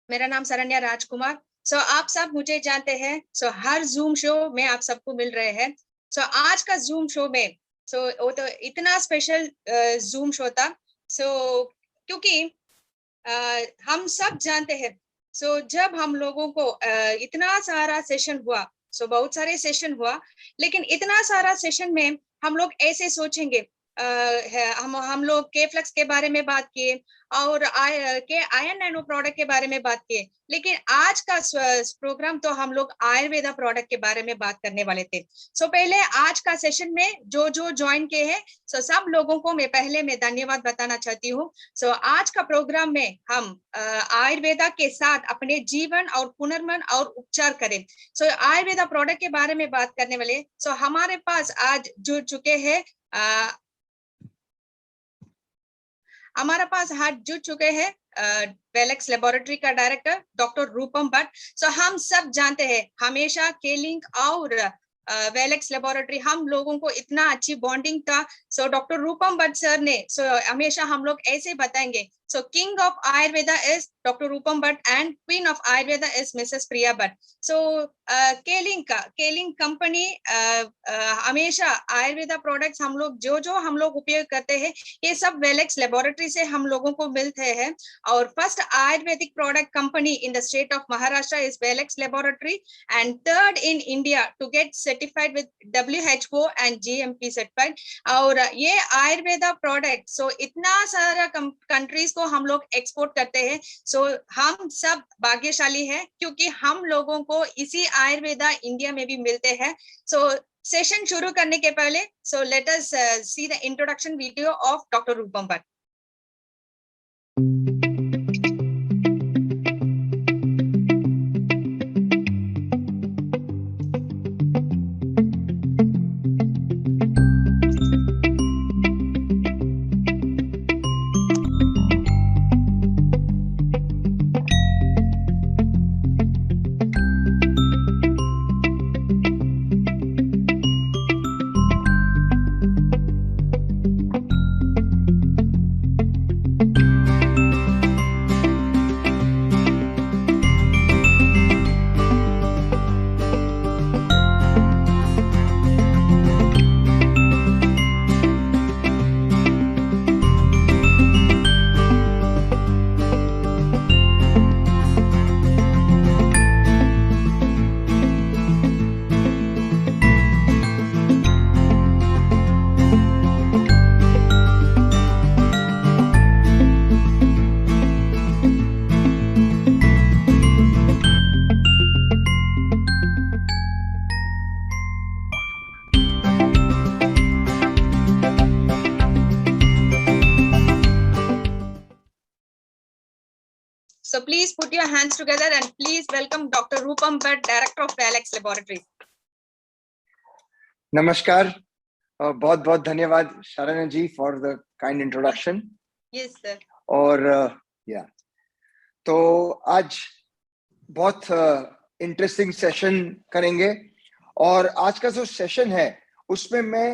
मेरा नाम सरन्या राजकुमार। आप सब मुझे जानते हैं। हर जूम शो में आप सबको मिल रहे हैं। आज का जूम शो में वो तो इतना स्पेशल जूम शो था। क्योंकि हम सब जानते हैं। जब हम लोगों को इतना सारा सेशन हुआ, बहुत सारे सेशन हुआ, लेकिन इतना सारा सेशन में हम लोग ऐसे सोचेंगे। हम लोग के फ्लेक्स के बारे में बात किए और आयरन नैनो प्रोडक्ट के बारे में बात किए, लेकिन आज का प्रोग्राम तो हम लोग आयुर्वेदा प्रोडक्ट के बारे में बात करने वाले थे। पहले आज का सेशन में जो जो ज्वाइन किए हैं, सब लोगों को मैं धन्यवाद बताना चाहती हूँ। आज का प्रोग्राम में हम आयुर्वेदा के साथ अपने जीवन और पुनर्मन और उपचार करें। आयुर्वेदा प्रोडक्ट के बारे में बात करने वाले हमारे पास आज जुड़ चुके हैं। हमारे पास हाथ जुड़ चुके हैं वेलेक्स लेबोरेटरी का डायरेक्टर डॉक्टर रूपम भट्ट। हम सब जानते हैं हमेशा केलिंग और वेलेक्स लेबोरेटरी हम लोगों को इतना अच्छी बॉन्डिंग था। डॉक्टर रूपम भट्ट सर ने हमेशा हम लोग ऐसे बताएंगे, king of Ayurveda is doctor Rupam Bhatt and queen of Ayurveda is Mrs Priya Bhatt. केलिंग company हमेशा आयुर्वेदा प्रोडक्ट्स हम लोग जो हम लोग उपयोग करते हैं, ये सब वेलेक्स लेबोरेटरी से हम लोगों को मिलते हैं। और first Ayurvedic product company in the state of Maharashtra is Welex laboratory and third in India to get certified with WHO and GMP certified. और ये आयुर्वेदा प्रोडक्ट इतना सारा कंट्रीज को हम लोग एक्सपोर्ट करते हैं। हम सब भाग्यशाली हैं क्योंकि हम लोगों को इसी आयुर्वेदा इंडिया में भी मिलते हैं। सेशन शुरू करने के पहले let us see the introduction video of doctor Rupam Bhatt. Please put your hands together and please welcome Dr. Rupam Bhatt, Director of Velecks Laboratories. नमस्कार, बहुत बहुत धन्यवाद Sharanya ji for the kind introduction. Yes sir. और तो आज बहुत इंटरेस्टिंग सेशन करेंगे और आज का जो सेशन है उसमें मैं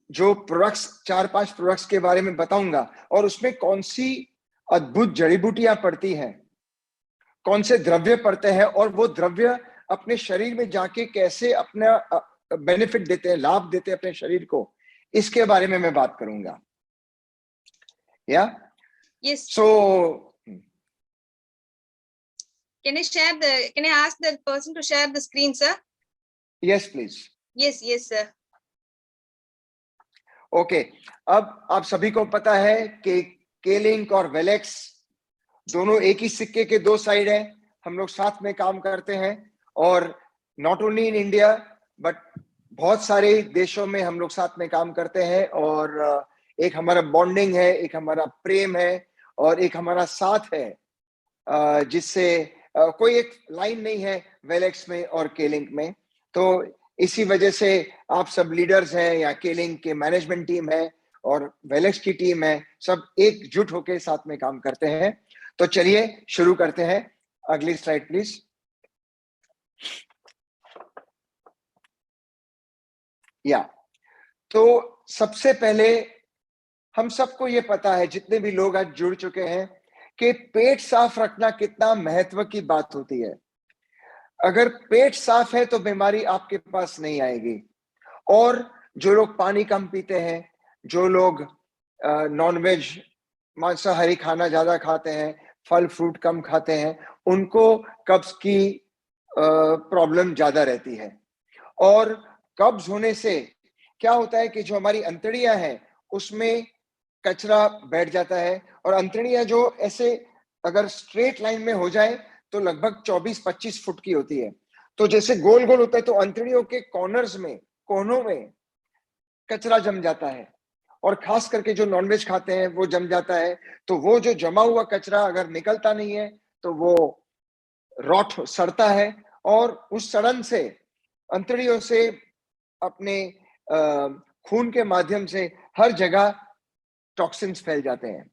जो प्रोडक्ट्स 4-5 प्रोडक्ट्स के बारे में बताऊंगा और उसमें कौन सी अद्भुत जड़ी बूटियां पड़ती हैं, कौन से द्रव्य पड़ते हैं और वो द्रव्य अपने शरीर में जाके कैसे अपना बेनिफिट देते हैं, लाभ देते हैं अपने शरीर को, इसके बारे में मैं बात करूंगा। Yes. So can I ask the person to share the screen, sir? Yes, please. Yes, sir. Okay. अब आप सभी को पता है कि केलिंग और वेलेक्स दोनों एक ही सिक्के के दो साइड हैं। हम लोग साथ में काम करते हैं और not only in India but बहुत सारे देशों में हम लोग साथ में काम करते हैं और एक हमारा बॉन्डिंग है, एक हमारा प्रेम है और एक हमारा साथ है जिससे कोई एक लाइन नहीं है वेलेक्स में और केलिंग में। तो इसी वजह से आप सब लीडर्स हैं या केलिंग के मैनेजमेंट टीम है और वेलेक्स की टीम है, सब एकजुट होकर साथ में काम करते हैं। तो चलिए शुरू करते हैं। अगली स्लाइड प्लीज। तो सबसे पहले हम सबको ये पता है, जितने भी लोग आज जुड़ चुके हैं, कि पेट साफ रखना कितना महत्व की बात होती है। अगर पेट साफ है तो बीमारी आपके पास नहीं आएगी। और जो लोग पानी कम पीते हैं, जो लोग नॉनवेज मांसाहारी खाना ज्यादा खाते हैं, फल फ्रूट कम खाते हैं, उनको कब्ज की प्रॉब्लम ज्यादा रहती है। और कब्ज होने से क्या होता है कि जो हमारी अंतड़ियां हैं उसमें कचरा बैठ जाता है, और अंतड़ियां जो ऐसे अगर स्ट्रेट लाइन में हो जाए तो लगभग 24-25 फुट की होती है। तो जैसे गोल गोल होता है तो अंतड़ियों के कॉर्नर्स में, कोनों में कचरा जम जाता है, और खास करके जो नॉनवेज खाते हैं वो जम जाता है। तो वो जो जमा हुआ कचरा अगर निकलता नहीं है तो वो रॉट सड़ता है, और उस सड़न से अंतड़ियों से अपने खून के माध्यम से हर जगह टॉक्सिन्स फैल जाते हैं।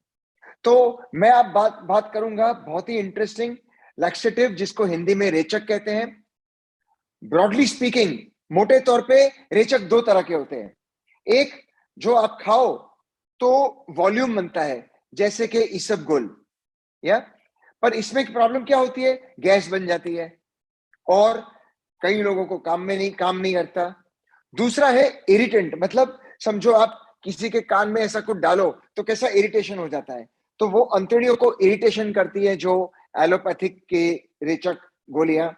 तो मैं अब बात करूंगा बहुत ही इंटरेस्टिंग लैक्सेटिव, जिसको हिंदी में रेचक कहते हैं। ब्रॉडली स्पीकिंग, मोटे तौर पे रेचक दो तरह के होते हैं। एक जो आप खाओ तो वॉल्यूम बनता है, जैसे कि इसबगोल, या पर इसमें प्रॉब्लम क्या होती है, गैस बन जाती है और कई लोगों को काम नहीं करता। दूसरा है इरिटेंट, मतलब समझो आप किसी के कान में ऐसा कुछ डालो तो कैसा इरिटेशन हो जाता है, तो वो अंतड़ियों को इरिटेशन करती है। जो एलोपैथिक के रेचक गोलियां,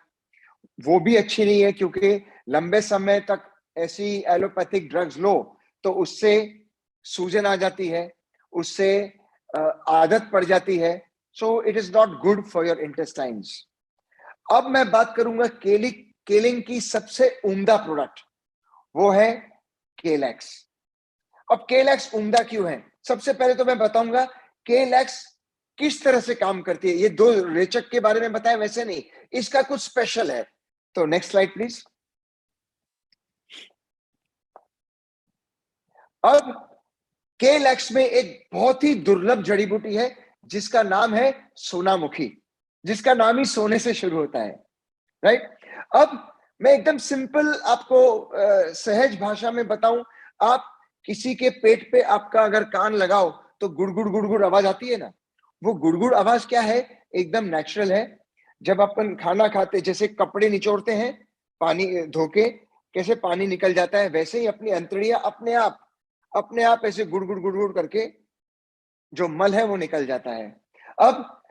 वो भी अच्छी नहीं है, क्योंकि लंबे समय तक ऐसी एलोपैथिक ड्रग्स लो तो उससे सूजन आ जाती है, उससे आदत पड़ जाती है। सो it is not good for your intestines. अब मैं बात करूंगा केलिंग की सबसे उम्दा प्रोडक्ट, वो है केलैक्स। अब केलैक्स उम्दा क्यों है, सबसे पहले तो मैं बताऊंगा केलैक्स किस तरह से काम करती है। ये दो रेचक के बारे में बताया वैसे नहीं, इसका कुछ स्पेशल है। तो नेक्स्ट स्लाइड प्लीज। अब केलैक्स में एक बहुत ही दुर्लभ जड़ी बूटी है जिसका नाम है सोनामुखी, जिसका नाम ही सोने से शुरू होता है, राइट। अब मैं एकदम सिंपल आपको सहज भाषा में बताऊं, आप किसी के पेट पे आपका अगर कान लगाओ तो गुड़गुड़ गुड़गुड़ आवाज आती है ना, वो गुड़गुड़ आवाज क्या है, एकदम नेचुरल है। जब अपन खाना खाते, जैसे कपड़े निचोड़ते हैं पानी धोके, कैसे पानी निकल जाता है, वैसे ही अपनी अंतड़ियां अपने आप ऐसे गुड़गुड़ गुड़गुड़ करके जो मल है वो निकल जाता है। अब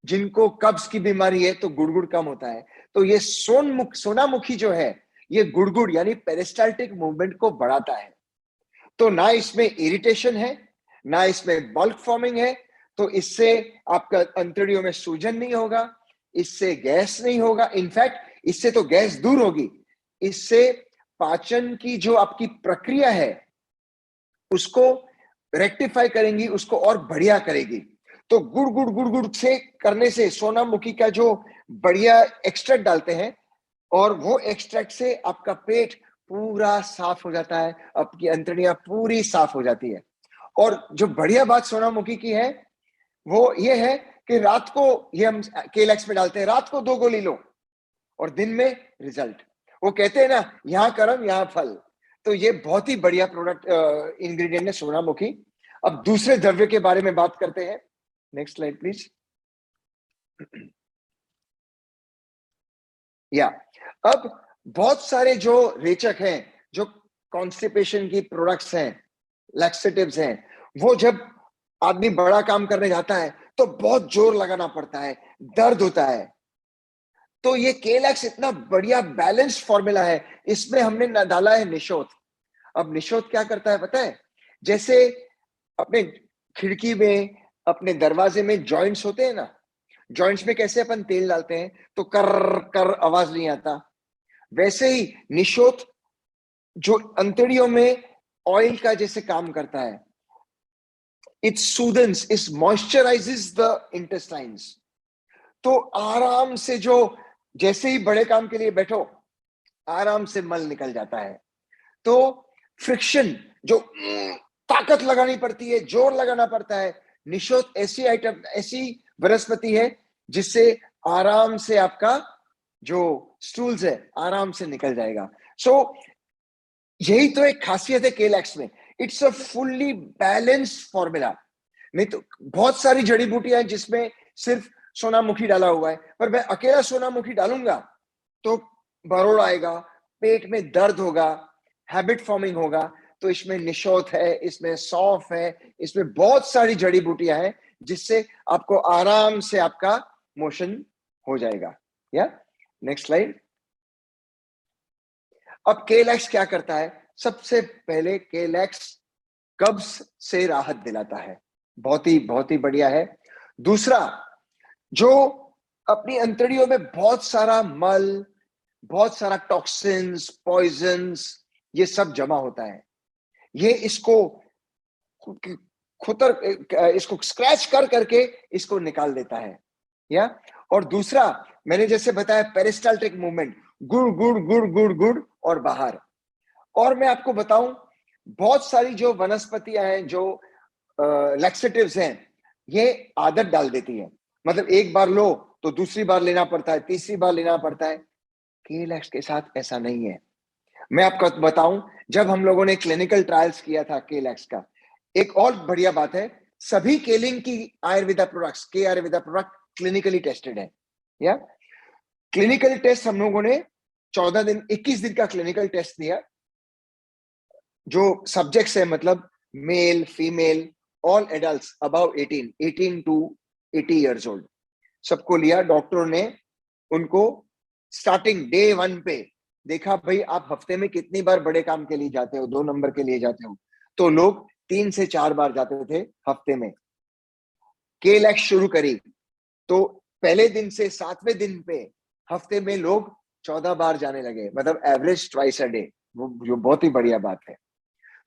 जिनको कब्ज की बीमारी है तो गुड़गुड़ कम होता है। तो ये सोनामुखी जो है, ये गुड़गुड़ यानी पेरिस्टाल्टिक मूवमेंट को बढ़ाता है। तो ना इसमें इरिटेशन है, ना इसमें बल्क फॉर्मिंग है, तो इससे आपका अंतड़ियों में सूजन नहीं होगा, इससे गैस नहीं होगा। इनफैक्ट इससे तो गैस दूर होगी, इससे पाचन की जो आपकी प्रक्रिया है उसको रेक्टिफाई करेंगी, उसको और बढ़िया करेगी। तो गुड़ गुड़ गुड़ गुड़ से करने से सोनामुखी का जो बढ़िया एक्सट्रैक्ट डालते हैं, और वो एक्सट्रैक्ट से आपका पेट पूरा साफ हो जाता है, आपकी अंतड़ियां पूरी साफ हो जाती है। और जो बढ़िया बात सोनामुखी की है वो ये है कि रात को, ये हम केलैक्स में डालते हैं, रात को 2 गोली लो और दिन में रिजल्ट। वो कहते हैं ना, यहां कर्म यहां फल। तो ये बहुत ही बढ़िया प्रोडक्ट इंग्रेडिएंट है सोनामुखी। अब दूसरे द्रव्य के बारे में बात करते हैं। Next slide please. या अब बहुत सारे जो रेचक हैं, जो कॉन्स्टिपेशन की प्रोडक्ट्स हैं, लैक्सेटिव्स हैं, वो जब आदमी बड़ा काम करने जाता है तो बहुत जोर लगाना पड़ता है, दर्द होता है। तो ये केलैक्स इतना बढ़िया बैलेंस्ड फॉर्मूला है, इसमें हमने डाला है निशोथ। अब निशोथ क्या करता है पता है, जैसे अपने खिड़की में, अपने दरवाजे में जॉइंट्स होते हैं ना, जॉइंट्स में कैसे अपन तेल डालते हैं तो कर कर आवाज नहीं आता, वैसे ही निशोथ जो अंतड़ियों में ऑयल का जैसे काम करता है, it सूदन्स, it moisturises the intestines. तो आराम से, जो जैसे ही बड़े काम के लिए बैठो आराम से मल निकल जाता है। तो फ्रिक्शन, जो ताकत लगानी पड़ती है, जोर लगाना पड़ता है, निशोथ ऐसी आइटम, ऐसी वनस्पति है जिससे आराम से आपका जो स्टूल्स है आराम से निकल जाएगा। सो यही तो एक खासियत है केलैक्स में, it's a fully balanced formula. नहीं तो बहुत सारी जड़ी बूटियां हैं जिसमें सिर्फ सोनामुखी डाला हुआ है, पर मैं अकेला सोनामुखी डालूंगा तो बरोड़ आएगा, पेट में दर्द होगा, हैबिट फॉर्मिंग होगा। तो इसमें निशोत है, इसमें सौंफ है, इसमें बहुत सारी जड़ी बूटियां हैं जिससे आपको आराम से आपका मोशन हो जाएगा। या नेक्स्ट स्लाइड। अब केलैक्स क्या करता है? सबसे पहले केलैक्स कब्ज से राहत दिलाता है, बहुत ही बढ़िया है। दूसरा, जो अपनी अंतड़ियों में बहुत सारा मल, बहुत सारा टॉक्सिन्स, पॉइजन्स, ये सब जमा होता है, ये इसको इसको स्क्रैच कर करके इसको निकाल देता है। या और दूसरा, मैंने जैसे बताया पेरिस्टाल्टिक मूवमेंट, गुड़ गुड़ गुड़ गुड़ गुड़ और बाहर। और मैं आपको बताऊं, बहुत सारी जो वनस्पतियां हैं, जो लैक्सेटिव्स हैं, ये आदत डाल देती है, मतलब एक बार लो तो दूसरी बार लेना पड़ता है, तीसरी बार लेना पड़ता है। केलैक्स के साथ ऐसा नहीं है। मैं आपको बताऊं, जब हम लोगों ने क्लिनिकल ट्रायल्स किया था केलैक्स का, एक और बढ़िया बात है, सभी केलिंग की आयुर्वेदा प्रोडक्ट्स, के आयुर्वेदा प्रोडक्ट क्लिनिकली टेस्टेड है। या क्लिनिकल टेस्ट हम लोगों ने 14 दिन, 21 दिन का क्लिनिकल टेस्ट दिया। जो सब्जेक्ट्स है, मतलब male, female, all adults above 18 to 80 years old, सबको लिया। डॉक्टरों ने उनको स्टार्टिंग डे 1 पे देखा, भाई आप हफ्ते में कितनी बार बड़े काम के लिए जाते हो, 2 नंबर के लिए जाते हो? तो लोग 3 से 4 बार जाते थे हफ्ते में। केलैक्स शुरू करी तो पहले दिन से 7वें दिन पे हफ्ते में लोग 14 बार जाने लगे, मतलब एवरेज ट्वाइस अ डे, वो जो बहुत ही बढ़िया बात है।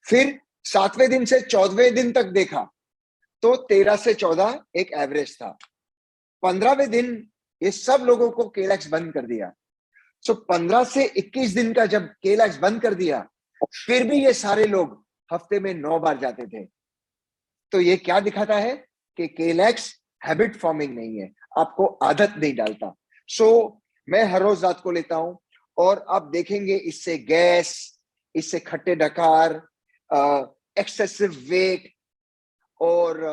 फिर 7वें दिन से 14वें दिन तक देखा तो 13 से 14 एक एवरेज था। 15वें दिन ये सब लोगों को केलैक्स बंद कर दिया। सो 15 से 21 दिन का जब केलैक्स बंद कर दिया, फिर भी ये सारे लोग हफ्ते में 9 बार जाते थे। तो ये क्या दिखाता है कि केलैक्स हैबिट फॉर्मिंग नहीं है, आपको आदत नहीं डालता। सो मैं हर रोज रात को लेता हूं और आप देखेंगे इससे गैस, इससे खट्टे डकार, एक्सेसिव वेट, और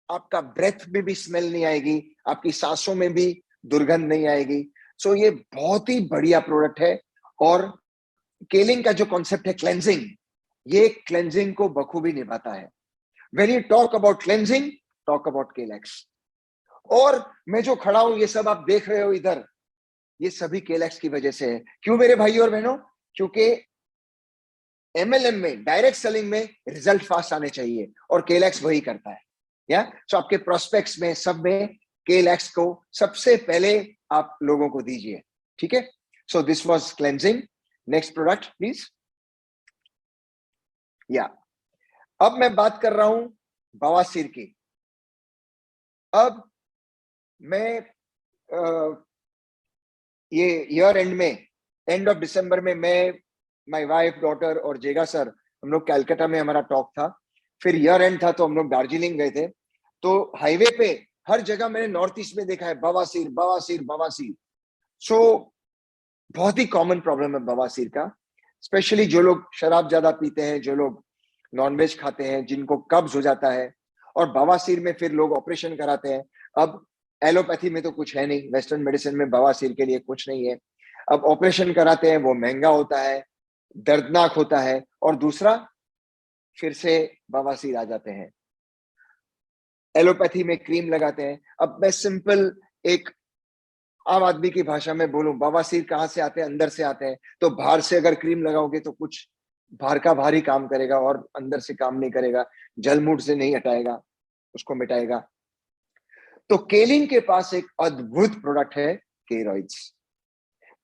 आपका ब्रेथ में भी स्मेल नहीं आएगी, आपकी सांसों में भी दुर्गंध नहीं आएगी। सो ये बहुत ही बढ़िया प्रोडक्ट है। और केलिंग का जो कॉन्सेप्ट है क्लेंजिंग, ये क्लेंजिंग को बखूबी निभाता है। When you talk about cleansing, talk about केलैक्स। और मैं जो खड़ा हूं, ये सब आप देख रहे हो इधर, ये सभी केलैक्स की वजह से है। क्यों मेरे भाई और बहनों? क्योंकि एमएलएम में, डायरेक्ट सेलिंग में रिजल्ट फास्ट आने चाहिए और केलैक्स वही करता है। या सो आपके प्रोस्पेक्ट्स में, सब में केलैक्स को सबसे पहले आप लोगों को दीजिए, ठीक है? So this was cleansing. Next product please. या अब मैं बात कर रहा हूं बवासीर की। अब मैं ये ईयर एंड में, एंड ऑफ दिसंबर में, मैं, माय वाइफ, डॉटर और जेगा सर, हम लोग कलकत्ता में हमारा टॉक था। फिर ईयर एंड था तो हम लोग दार्जिलिंग गए थे। तो हाईवे पे हर जगह मैंने नॉर्थ ईस्ट में देखा है बवासीर बवासीर बवासीर। सो बहुत ही कॉमन प्रॉब्लम है बवासीर का, स्पेशली जो लोग शराब ज्यादा पीते हैं, जो लोग नॉनवेज खाते हैं, जिनको कब्ज हो जाता है, और बवासीर में फिर लोग ऑपरेशन कराते हैं। अब एलोपैथी में तो कुछ है नहीं, वेस्टर्न मेडिसिन में बवासीर के लिए कुछ नहीं है। अब ऑपरेशन कराते हैं, वो महंगा होता है, दर्दनाक होता है, और दूसरा फिर से बवासीर आ जाते हैं। एलोपैथी में क्रीम लगाते हैं। अब मैं सिंपल एक आम आदमी की भाषा में बोलूं, बवासीर कहां से आते हैं? अंदर से आते हैं। तो बाहर से अगर क्रीम लगाओगे तो कुछ बाहर का बाहर ही काम करेगा और अंदर से काम नहीं करेगा, जलमूट से नहीं हटाएगा, उसको मिटाएगा। तो केलिंग के पास एक अद्भुत प्रोडक्ट है, केरॉइड्स।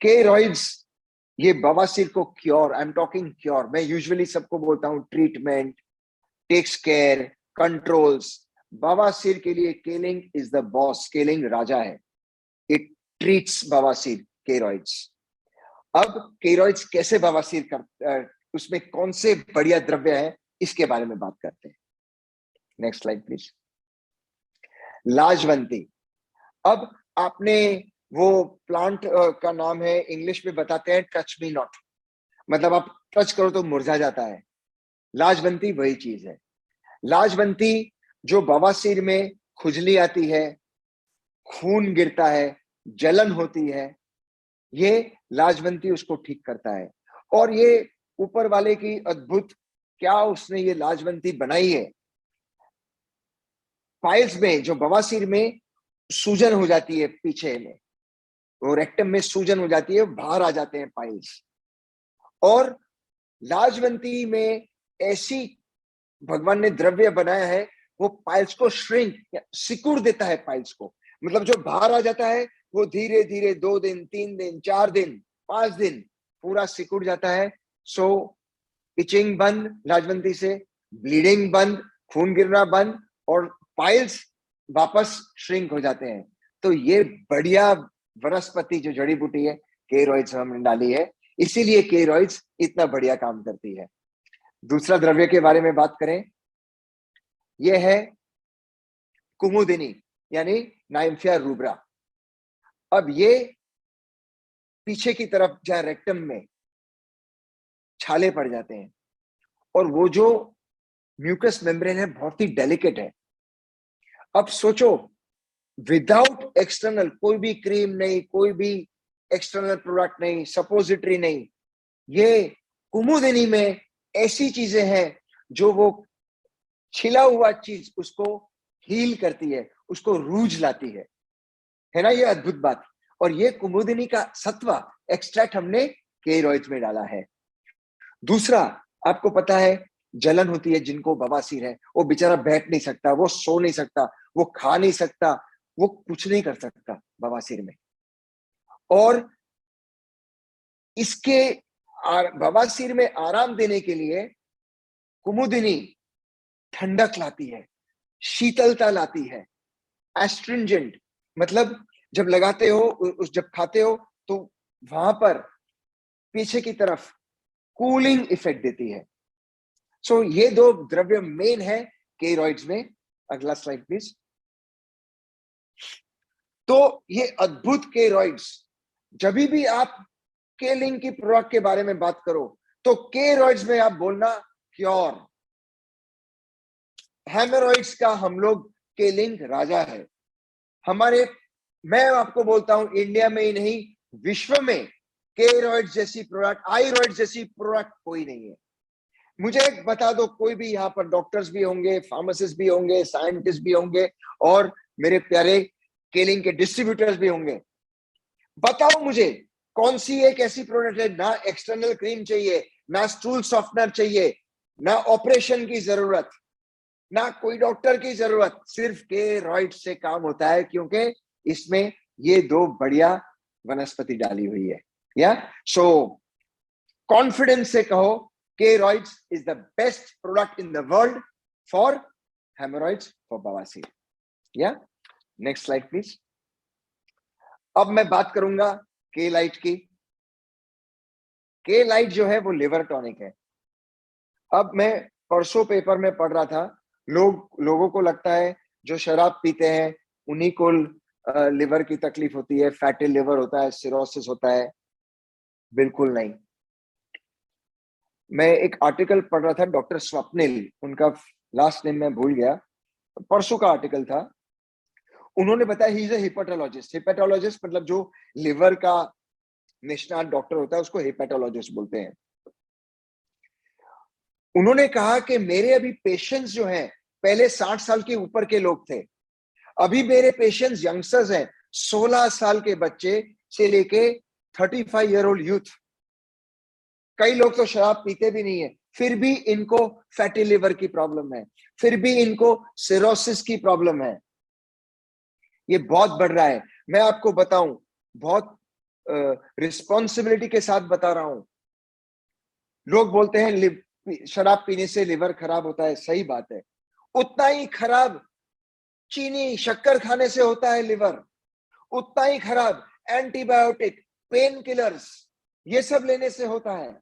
केरॉइड्स ये बवासीर को cure, I am talking cure, मैं यूजुअली सबको बोलता हूं ट्रीटमेंट, टेक्स केयर, कंट्रोल्स। बवासीर के लिए केलिंग इज द बॉस, केलिंग राजा है। इट ट्रीट्स बवासीर, केरॉइड्स। अब केरॉइड्स कैसे बवासीर कर, उसमें कौन से बढ़िया द्रव्य है, इसके बारे में बात करते हैं। Next slide please. लाजवंती। अब आपने वो प्लांट का नाम है, इंग्लिश में बताते हैं टच मी नॉट, मतलब आप टच करो तो मुरझा जाता है। लाजवंती वही चीज है। लाजवंती जो बवासीर में खुजली आती है, खून गिरता है, जलन होती है, ये लाजवंती उसको ठीक करता है। और ये ऊपर वाले की अद्भुत, क्या उसने ये लाजवंती बनाई है। पाइल्स में, जो बवासीर में सूजन हो जाती है पीछे में, वो रेक्टम में सूजन हो जाती है, बाहर आ जाते हैं पाइल्स। और लाजवंती में ऐसी भगवान ने द्रव्य बनाया है, वो पाइल्स को श्रिंक या सिकुड़ देता है पाइल्स को। मतलब जो बाहर आ जाता है वो धीरे धीरे 2 दिन, 3 दिन, 4 दिन, 5 दिन पूरा सिकुड़ जाता है। सो इचिंग बंद लाजवंती से, ब्लीडिंग बंद, खून गिरना बंद, और पाइल्स वापस श्रिंक हो जाते हैं। तो ये बढ़िया वनस्पति जो जड़ी बूटी है, केरॉइड्स हमने डाली है, इसीलिए केरॉइड्स इतना बढ़िया काम करती है। दूसरा द्रव्य के बारे में बात करें, यह है कुमुदिनी, यानी नाइम्फिया रूब्रा। अब ये पीछे की तरफ, जहां रेक्टम में छाले पड़ जाते हैं, और वो जो म्यूकस मेम्ब्रेन है बहुत ही डेलिकेट है। अब सोचो, विदाउट एक्सटर्नल, कोई भी क्रीम नहीं, कोई भी एक्सटर्नल प्रोडक्ट नहीं, सपोजिटरी नहीं, ये कुमुदिनी में ऐसी चीजें हैं जो वो छिला हुआ चीज उसको हील करती है, उसको रूज लाती है ना, ये अद्भुत बात। और ये कुमुदिनी का सत्व एक्सट्रैक्ट हमने केरॉइड्स में डाला है। दूसरा, आपको पता है जलन होती है जिनको बवासीर है, वो बेचारा बैठ नहीं सकता, वो सो नहीं सकता, वो खा नहीं सकता, वो कुछ नहीं कर सकता बवासीर में। और इसके बवासीर में आराम देने के लिए कुमुदिनी ठंडक लाती है, शीतलता लाती है, एस्ट्रिंजेंट, मतलब जब लगाते हो, जब खाते हो तो वहां पर पीछे की तरफ कूलिंग इफेक्ट देती है। सो ये दो द्रव्य मेन है केरॉइड्स में। अगला स्लाइड प्लीज। तो ये अद्भुत केरॉइड्स, जब भी आप केलिंग की प्रोडक्ट के बारे में बात करो तो केरॉइड्स में आप बोलना क्योर। हेमोरॉइड्स का हम लोग केलिंग राजा है हमारे। मैं आपको बोलता हूं, इंडिया में ही नहीं, विश्व में केरॉइड्स जैसी प्रोडक्ट, आयरॉइड्स जैसी प्रोडक्ट कोई नहीं है। मुझे एक बता दो, कोई भी यहाँ पर डॉक्टर्स भी होंगे, फार्मासिस्ट भी होंगे, साइंटिस्ट भी होंगे, और मेरे प्यारे केलिंग के डिस्ट्रीब्यूटर्स भी होंगे, बताओ मुझे कौन सी एक ऐसी प्रोडक्ट है, ना एक्सटर्नल क्रीम चाहिए, ना स्टूल सॉफ्टनर चाहिए, ना ऑपरेशन की जरूरत, ना कोई डॉक्टर की जरूरत, सिर्फ केरॉइड से काम होता है, क्योंकि इसमें ये दो बढ़िया वनस्पति डाली हुई है। या सो कॉन्फिडेंस से कहो, Keroids is the best product in the world for haemorrhoids, for बवासीर। या नेक्स्ट स्लाइड प्लीज। अब मैं बात करूंगा के लाइट की। के लाइट जो है वो लिवर टॉनिक है। अब मैं परसों पेपर में पढ़ रहा था, लोगों को लगता है जो शराब पीते हैं उन्हीं को लिवर की तकलीफ होती है, फैटी लिवर होता है, सिरोसिस होता है। बिल्कुल नहीं। मैं एक आर्टिकल पढ़ रहा था, डॉक्टर स्वप्निल, उनका लास्ट नेम मैं भूल गया, परसों का आर्टिकल था। उन्होंने बताया, ही इज अ हिपेटोलॉजिस्ट। हिपेटोलॉजिस्ट मतलब जो लिवर का निष्णात डॉक्टर होता है उसको हिपेटोलॉजिस्ट बोलते हैं। उन्होंने कहा कि मेरे अभी पेशेंट्स जो हैं, पहले 60 साल के ऊपर के लोग थे, अभी मेरे पेशेंट्स यंगस्टर्स हैं, 16 साल के बच्चे से लेके 35 ईयर ओल्ड यूथ। कई लोग तो शराब पीते भी नहीं है, फिर भी इनको फैटी लिवर की प्रॉब्लम है, फिर भी इनको सिरोसिस की प्रॉब्लम है। ये बहुत बढ़ रहा है। मैं आपको बताऊं, बहुत रिस्पॉन्सिबिलिटी के साथ बता रहा हूं। लोग बोलते हैं शराब पीने से लिवर खराब होता है, सही बात है। उतना ही खराब चीनी शक्कर खाने से होता है लिवर, उतना ही खराब एंटीबायोटिक, पेन किलर्स, ये सब लेने से होता है।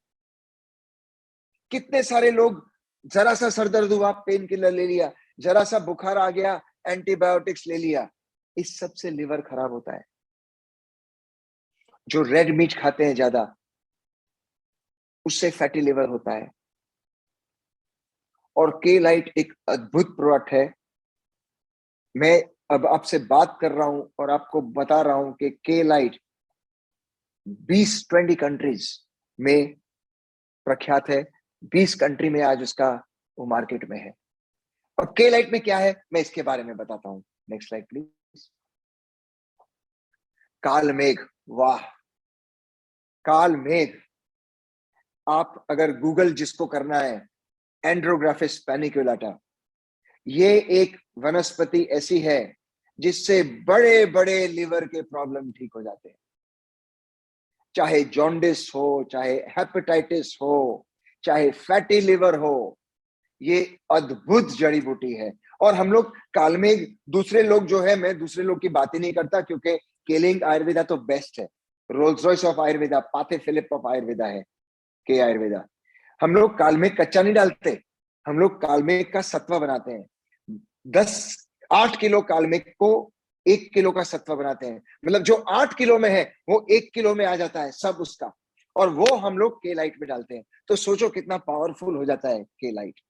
कितने सारे लोग, जरा सा सर दर्द हुआ पेन किलर ले लिया, जरा सा बुखार आ गया एंटीबायोटिक्स ले लिया, इस सब से लिवर खराब होता है। जो रेड मीट खाते हैं ज्यादा, उससे फैटी लिवर होता है। और के लाइट एक अद्भुत प्रोडक्ट है। मैं अब आपसे बात कर रहा हूं और आपको बता रहा हूं कि के लाइट 20 कंट्रीज में प्रख्यात है। 20 कंट्री में आज उसका वो मार्केट में है। और के लाइट में क्या है मैं इसके बारे में बताता हूं। Next slide please. काल मेघ, वाह, काल मेघ। आप अगर गूगल जिसको करना है, एंड्रोग्राफिस पैनिकुलाटा, ये एक वनस्पति ऐसी है जिससे बड़े बड़े लिवर के प्रॉब्लम ठीक हो जाते हैं। चाहे जॉन्डिस हो, चाहे हेपेटाइटिस हो, चाहे फैटी लिवर हो, ये अद्भुत जड़ी बूटी है। और हम लोग कालमेघ, दूसरे लोग जो है, मैं दूसरे लोग की बात ही नहीं करता क्योंकि केलिंग आयुर्वेदा तो बेस्ट है, रोल्स रॉयस ऑफ आयुर्वेदा, पाथे फिलिप ऑफ आयुर्वेदा है के आयुर्वेदा। हम लोग कालमेघ कच्चा नहीं डालते, हम लोग कालमेघ का सत्व बनाते हैं। 8 किलो कालमेघ को 1 किलो का सत्व बनाते हैं। मतलब जो 8 किलो में है वो 1 किलो में आ जाता है सब उसका, और वो हम लोग के लाइट में डालते हैं। तो सोचो कितना पावरफुल हो जाता है के लाइट।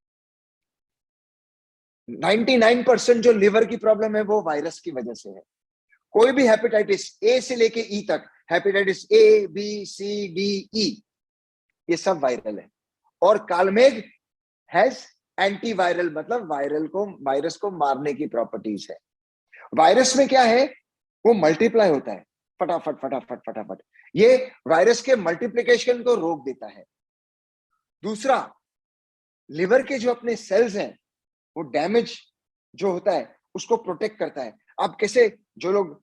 99% जो लिवर की प्रॉब्लम है वो वायरस की वजह से है। कोई भी हेपेटाइटिस ए से लेके ई तक, hepatitis A B C D E, ये सब वायरल है। और कालमेघ हैज एंटीवायरल, मतलब वायरस को मारने की प्रॉपर्टीज है। वायरस में क्या है, वो मल्टीप्लाई होता है फटाफट फटाफट फटाफट, ये वायरस के मल्टीप्लिकेशन को रोक देता है। दूसरा, लिवर के जो अपने सेल्स हैं वो डैमेज जो होता है उसको प्रोटेक्ट करता है। आप कैसे, जो लोग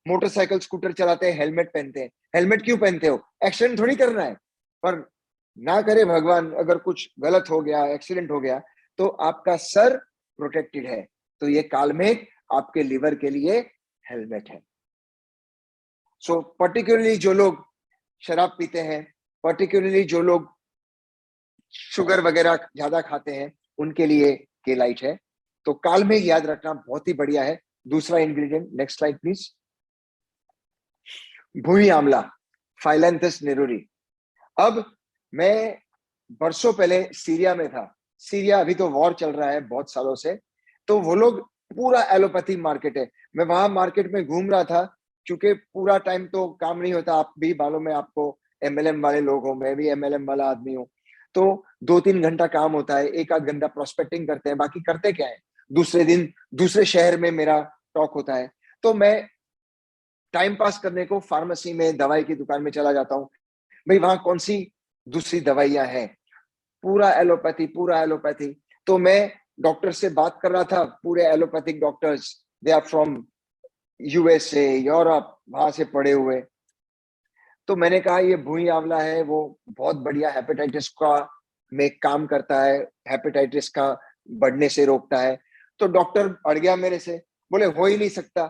मोटरसाइकिल स्कूटर चलाते हैं हेलमेट पहनते हैं, हेलमेट क्यों पहनते हो? एक्सीडेंट थोड़ी करना है, पर ना करे भगवान अगर कुछ गलत हो गया, एक्सीडेंट हो गया, तो आपका सर प्रोटेक्टेड है। तो ये कालमेघ आपके लिवर के लिए हेलमेट है। सो पर्टिकुलरली जो लोग शराब पीते हैं, पर्टिकुलरली जो लोग शुगर वगैरह ज्यादा खाते हैं, उनके लिए केलाइट है। तो कालमेघ याद रखना बहुत ही बढ़िया है। दूसरा इंग्रेडिएंट, नेक्स्ट स्लाइड प्लीज। भुई आंवला, फाइलेंथस नेरूरी। अब मैं बरसों पहले सीरिया में था। सीरिया अभी तो वॉर चल रहा है बहुत सालों से, तो वो लोग पूरा एलोपैथी मार्केट है। मैं वहां मार्केट में घूम रहा था क्योंकि पूरा टाइम तो काम नहीं होता, आप भी मालूम है आपको, एमएलएम वाले लोग हो, मैं भी एमएलएम वाला आदमी हूँ। तो 2-3 घंटा काम होता है, 1 आध घंटा प्रोस्पेक्टिंग करते हैं, बाकी करते क्या है, दूसरे दिन दूसरे शहर में मेरा टॉक होता है। तो मैं टाइम पास करने को फार्मेसी में, दवाई की दुकान में चला जाता हूँ। भाई वहां कौन सी दूसरी दवाइयां हैं, पूरा एलोपैथी, पूरा एलोपैथी। तो मैं डॉक्टर से बात कर रहा था, पूरे allopathic doctors, they are from USA, Europe, वहां से पढ़े हुए। तो मैंने कहा ये भुई आंवला है, वो बहुत बढ़िया हेपेटाइटिस का में काम करता है, हेपेटाइटिस का बढ़ने से रोकता है। तो डॉक्टर अड़ गया मेरे से, बोले हो ही नहीं सकता।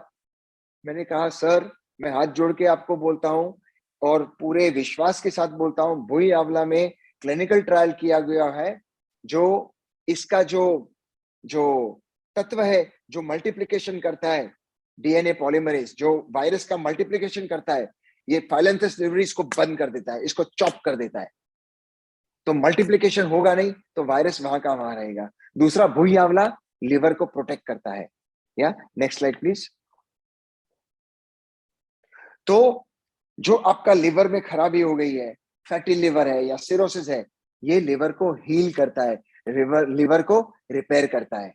मैंने कहा सर, मैं हाथ जोड़ के आपको बोलता हूं और पूरे विश्वास के साथ बोलता हूं, भुई आंवला में क्लिनिकल ट्रायल किया गया है। जो इसका जो जो तत्व है, जो मल्टीप्लिकेशन करता है, डीएनए पॉलीमरेज, जो वायरस का मल्टीप्लिकेशन करता है, ये फाइलेंथस नेरूरी इसको बंद कर देता है, इसको चॉप कर देता है। तो मल्टीप्लिकेशन होगा नहीं तो वायरस वहां का वहां रहेगा। दूसरा, भुई आंवला लिवर को प्रोटेक्ट करता है। या नेक्स्ट स्लाइड प्लीज। तो जो आपका लिवर में खराबी हो गई है, फैटी लिवर है या सिरोसिस है, ये लिवर को हील करता है, लिवर को रिपेयर करता है।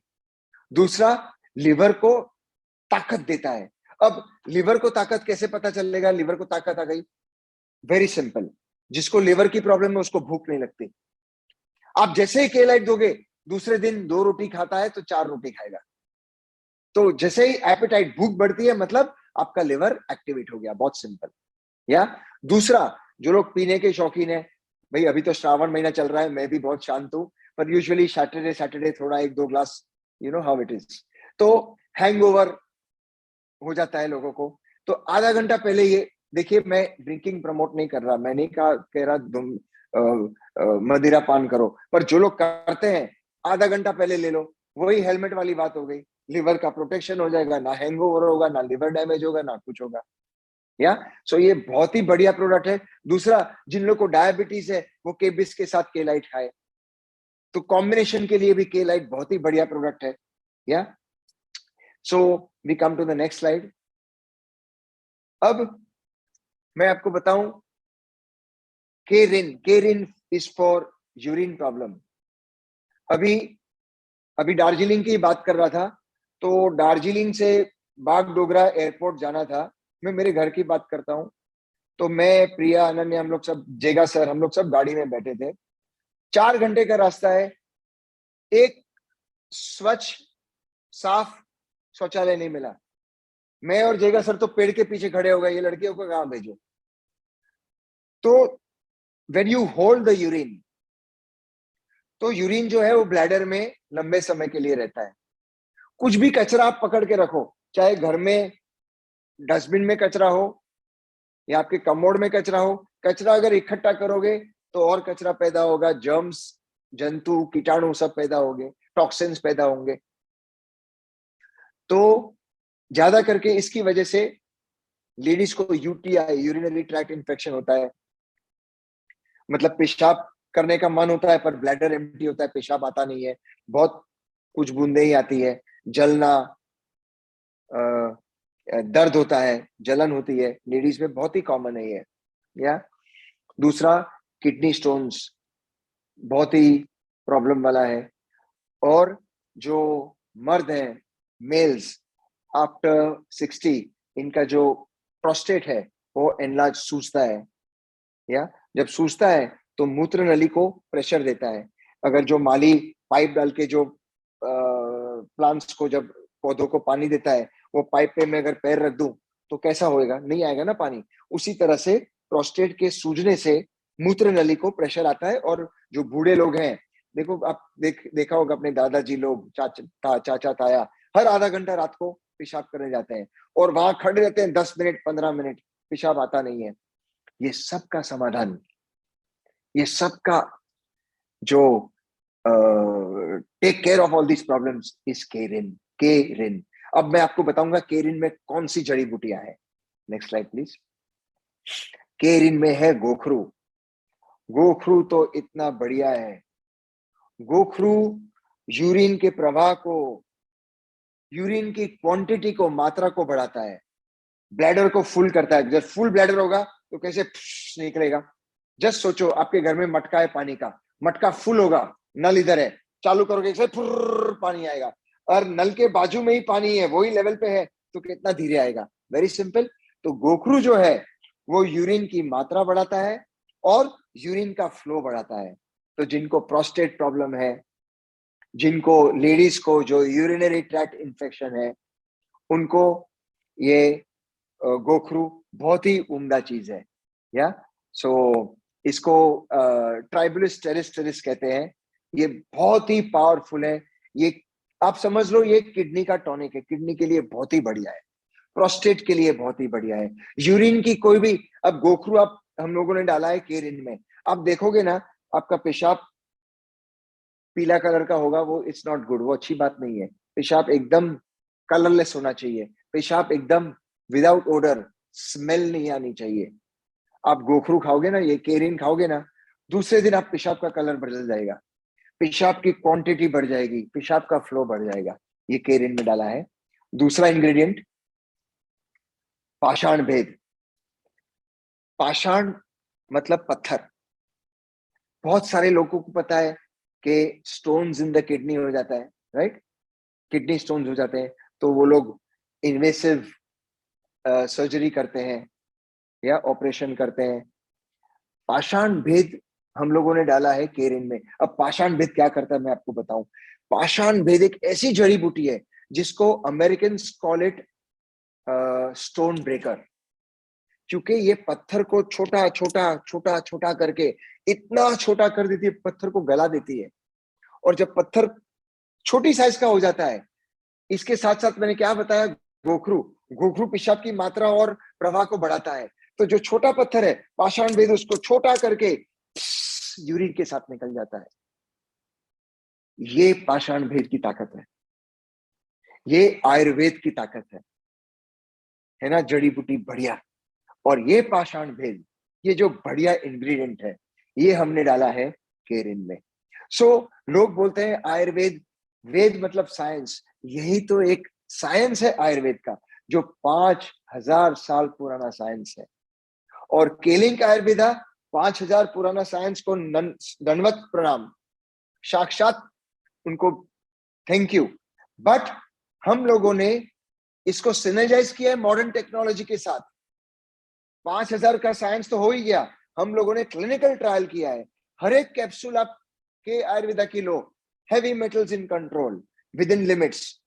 दूसरा, लिवर को ताकत देता है। अब लिवर को ताकत कैसे पता चलेगा लिवर को ताकत आ गई? वेरी सिंपल, जिसको लिवर की प्रॉब्लम है उसको भूख नहीं लगती। आप जैसे ही केलाइट दोगे, दूसरे दिन 2 रोटी खाता है तो 4 रोटी खाएगा। तो जैसे ही एपेटाइट, भूख बढ़ती है, मतलब आपका लिवर एक्टिवेट हो गया, बहुत सिंपल। या दूसरा, जो लोग पीने के शौकीन है, भाई अभी तो श्रावण महीना चल रहा है, मैं भी बहुत शांत हूं, पर यूजुअली सैटरडे थोड़ा 1-2 glass, you know how it is, तो हैंगओवर हो जाता है लोगों को। तो आधा घंटा पहले, ये देखिए मैं ड्रिंकिंग प्रमोट नहीं कर रहा, मैं नहीं कह रहा तुम मदिरा पान करो, पर जो लोग करते हैं आधा घंटा पहले ले लो। वही हेलमेट वाली बात हो गई, लिवर का प्रोटेक्शन हो जाएगा, ना हैंगओवर होगा, ना लिवर डैमेज होगा, ना कुछ होगा। या सो ये बहुत ही बढ़िया प्रोडक्ट है। दूसरा, जिन लोग को डायबिटीज है वो केबिस के साथ केलाइट खाए, तो कॉम्बिनेशन के लिए भी केलाइट बहुत ही बढ़िया प्रोडक्ट है। Yeah so we come to the next slide. अब मैं आपको बताऊं, Kerin is for urine problem. अभी दार्जिलिंग की बात कर रहा था, तो दार्जिलिंग से बागडोगरा एयरपोर्ट जाना था। मैं मेरे घर की बात करता हूँ, तो मैं, प्रिया, अनन्या, हम लोग सब, जेगा सर, हम लोग सब गाड़ी में बैठे थे। 4 घंटे का रास्ता है, एक स्वच्छ साफ शौचालय नहीं मिला। मैं और जेगा सर तो पेड़ के पीछे खड़े हो गए, ये लड़कियों को कहाँ भेजो। तो when you hold the urine, तो यूरिन जो है वो ब्लैडर में लंबे समय के लिए रहता है। कुछ भी कचरा आप पकड़ के रखो, चाहे घर में डस्टबिन में कचरा हो या आपके कमोड में कचरा हो, कचरा अगर इकट्ठा करोगे तो और कचरा पैदा होगा, जर्म्स, जंतु, कीटाणु सब पैदा होंगे, टॉक्सिन्स पैदा होंगे। तो ज्यादा करके इसकी वजह से लेडीज को यूटीआई, यूरिनरी ट्रैक्ट इन्फेक्शन होता है। मतलब पेशाब करने का मन होता है पर ब्लैडर एम्प्टी होता है, पेशाब आता नहीं है, बहुत कुछ बूंदे ही आती है, जलना, दर्द होता है, जलन होती है, लेडीज में बहुत ही कॉमन है ये। या दूसरा, किडनी स्टोन्स बहुत ही प्रॉब्लम वाला है। और जो मर्द हैं, मेल्स, आफ्टर 60, इनका जो प्रोस्टेट है वो एनलार्ज, सूजता है। या जब सूजता है तो मूत्र नली को प्रेशर देता है। अगर जो माली पाइप डाल के जो प्लांट्स को, जब पौधों को पानी देता है, वो पाइप पे मैं अगर पैर रख दूं तो कैसा होएगा, नहीं आएगा ना पानी। उसी तरह से प्रोस्टेट के सूजने से मूत्र नली को प्रेशर आता है। और जो बूढ़े लोग हैं, देखो आप देखा होगा अपने दादाजी लोग, चाचा ताया, हर आधा घंटा रात को पेशाब करने जाते हैं और वहां खड़े रहते हैं 10 मिनट 15 मिनट, पेशाब आता नहीं है। ये सब का समाधान, ये सब का जो take care of all this problems is Kerin. अब मैं आपको बताऊंगा केरिन में कौन सी जड़ी बूटियां हैं। Next slide please. केरिन में है गोखरू। गोखरू तो इतना बढ़िया है। गोखरू यूरिन के प्रवाह को, यूरिन की क्वांटिटी को, मात्रा को बढ़ाता है, ब्लैडर को फुल करता है। जब फुल ब्लैडर होगा तो कैसे निकलेगा। जस्ट सोचो, आपके घर में मटका है पानी का, मटका फुल होगा, नल इधर है, चालू करोगे पानी आएगा, और नल के बाजू में ही पानी है, वही लेवल पे है, तो कितना धीरे आएगा। Very simple. तो गोखरू जो है वो यूरिन की मात्रा बढ़ाता है और यूरिन का फ्लो बढ़ाता है। तो जिनको प्रोस्टेट प्रॉब्लम है, जिनको, लेडीज को जो यूरिनरी ट्रैक्ट इन्फेक्शन है, उनको ये गोखरू बहुत ही उम्दा चीज है। या इसको ट्राइबुलस टेरिस कहते हैं। ये बहुत ही पावरफुल है। ये आप समझ लो, ये किडनी का टॉनिक है, किडनी के लिए बहुत ही बढ़िया है, प्रोस्टेट के लिए बहुत ही बढ़िया है। यूरिन की कोई भी, अब गोखरू आप हम लोगों ने डाला है केरिन में, आप देखोगे ना आपका पेशाब पीला कलर का होगा, वो इट्स नॉट गुड, वो अच्छी बात नहीं है। पेशाब एकदम कलरलेस होना चाहिए, पेशाब एकदम विदाउट ओडर, स्मेल नहीं आनी चाहिए। आप गोखरू खाओगे ना, ये केरिन खाओगे ना, दूसरे दिन आप पेशाब का कलर बदल जाएगा, पेशाब की क्वांटिटी बढ़ जाएगी, पेशाब का फ्लो बढ़ जाएगा। ये केरिन में डाला है। दूसरा इंग्रेडिएंट, पाषाण भेद। पाषाण मतलब पत्थर। बहुत सारे लोगों को पता है कि स्टोन्स इन द किडनी हो जाता है, राइट, किडनी स्टोन्स हो जाते हैं, तो वो लोग इन्वेसिव सर्जरी करते हैं या ऑपरेशन करते हैं। पाषाण भेद हम लोगों ने डाला है केरिन में। अब पाषाण भेद क्या करता है मैं आपको बताऊं। पाषाण भेद एक ऐसी जड़ी बूटी है जिसको American call it stone breaker, क्योंकि ये पत्थर को छोटा छोटा छोटा छोटा करके इतना छोटा कर देती है, पत्थर को गला देती है। और जब पत्थर छोटी साइज का हो जाता है, इसके साथ साथ मैंने क्या बताया, गोखरू, गोखरू पेशाब की मात्रा और प्रवाह को बढ़ाता है। तो जो छोटा पत्थर है, पाषाण भेद उसको छोटा करके यूरिन के साथ निकल जाता है। ये पाषाण भेद की ताकत है, ये आयुर्वेद की ताकत है ना, जड़ी बूटी बढ़िया। और ये पाषाण भेद, ये जो बढ़िया इंग्रेडिएंट है, ये हमने डाला है केरिन में। लोग बोलते हैं आयुर्वेद, वेद मतलब साइंस, यही तो एक साइंस है आयुर्वेद का, जो 5000 साल पुराना साइंस है। और केलिंग आयुर्वेदा 5000 पुराना साइंस को दंडवत प्रणाम, साक्षात उनको थैंक यू। बट हम लोगों ने इसको सिनर्जाइज किया है मॉडर्न टेक्नोलॉजी के साथ। 5000 का साइंस तो हो ही गया, हम लोगों ने क्लिनिकल ट्रायल किया है। हर एक कैप्सूल आप के आयुर्वेदा की लो, heavy metals in control within limits,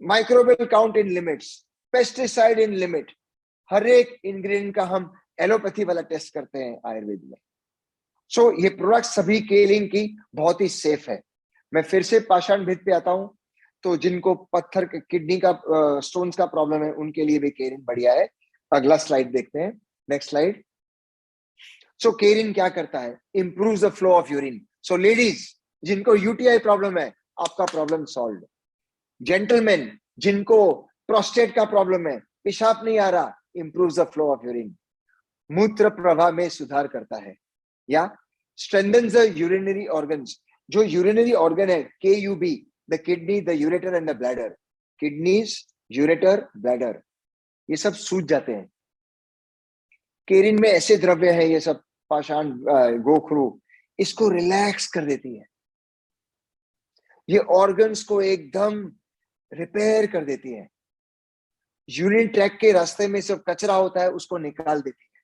microbial count in limits, pesticide in limit, हर एक इंग्रेडिएंट का हम एलोपैथी वाला टेस्ट करते हैं आयुर्वेद में। सो ये प्रोडक्ट सभी केलिंग की बहुत ही सेफ है। मैं फिर से पाषाण भित्त पे आता हूं, तो जिनको पत्थर किडनी का स्टोन्स का प्रॉब्लम है उनके लिए भी केलिन बढ़िया है। अगला स्लाइड देखते हैं, नेक्स्ट स्लाइड। सो केलिन क्या करता है? Improves the flow of urine. So ladies जिनको यूटीआई प्रॉब्लम है, आपका प्रॉब्लम सॉल्व। जेंटलमैन जिनको प्रोस्टेट का प्रॉब्लम है, पेशाब नहीं आ रहा, improves the flow of urine, मूत्र प्रवाह में सुधार करता है। या स्ट्रेंथन्स द यूरिनरी ऑर्गन्स। जो यूरिनरी ऑर्गन है KUB, the kidney, the ureter and the bladder, kidneys, ureter, bladder, ये सब सूज जाते हैं। केरिन में ऐसे द्रव्य है, ये सब पाषाण गोखरू, इसको रिलैक्स कर देती है। ये ऑर्गन्स को एकदम रिपेयर कर देती है। यूरिन ट्रैक के रास्ते में सब कचरा होता है, उसको निकाल देती है।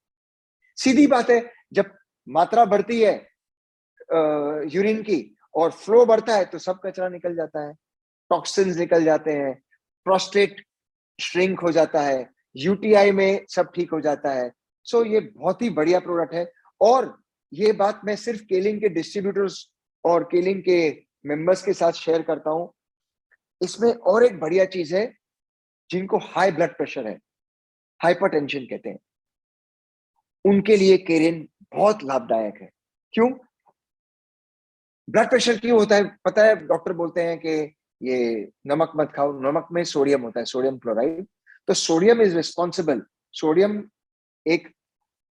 सीधी बात है, जब मात्रा बढ़ती है यूरिन की और फ्लो बढ़ता है तो सब कचरा निकल जाता है, टॉक्सिन्स निकल जाते हैं, प्रोस्टेट श्रिंक हो जाता है, यूटीआई में सब ठीक हो जाता है। सो ये बहुत ही बढ़िया प्रोडक्ट है। और ये बात मैं सिर्फ केलिंग के डिस्ट्रीब्यूटर्स और केलिंग के मेंबर्स के साथ शेयर करता हूं। इसमें और एक बढ़िया चीज है, जिनको हाई ब्लड प्रेशर है, हाइपरटेंशन कहते हैं, उनके लिए केरिन बहुत लाभदायक है। क्यों? ब्लड प्रेशर क्यों होता है पता है? डॉक्टर बोलते हैं कि ये नमक मत खाओ, नमक में सोडियम होता है, सोडियम क्लोराइड। तो सोडियम इज रिस्पॉन्सिबल, सोडियम एक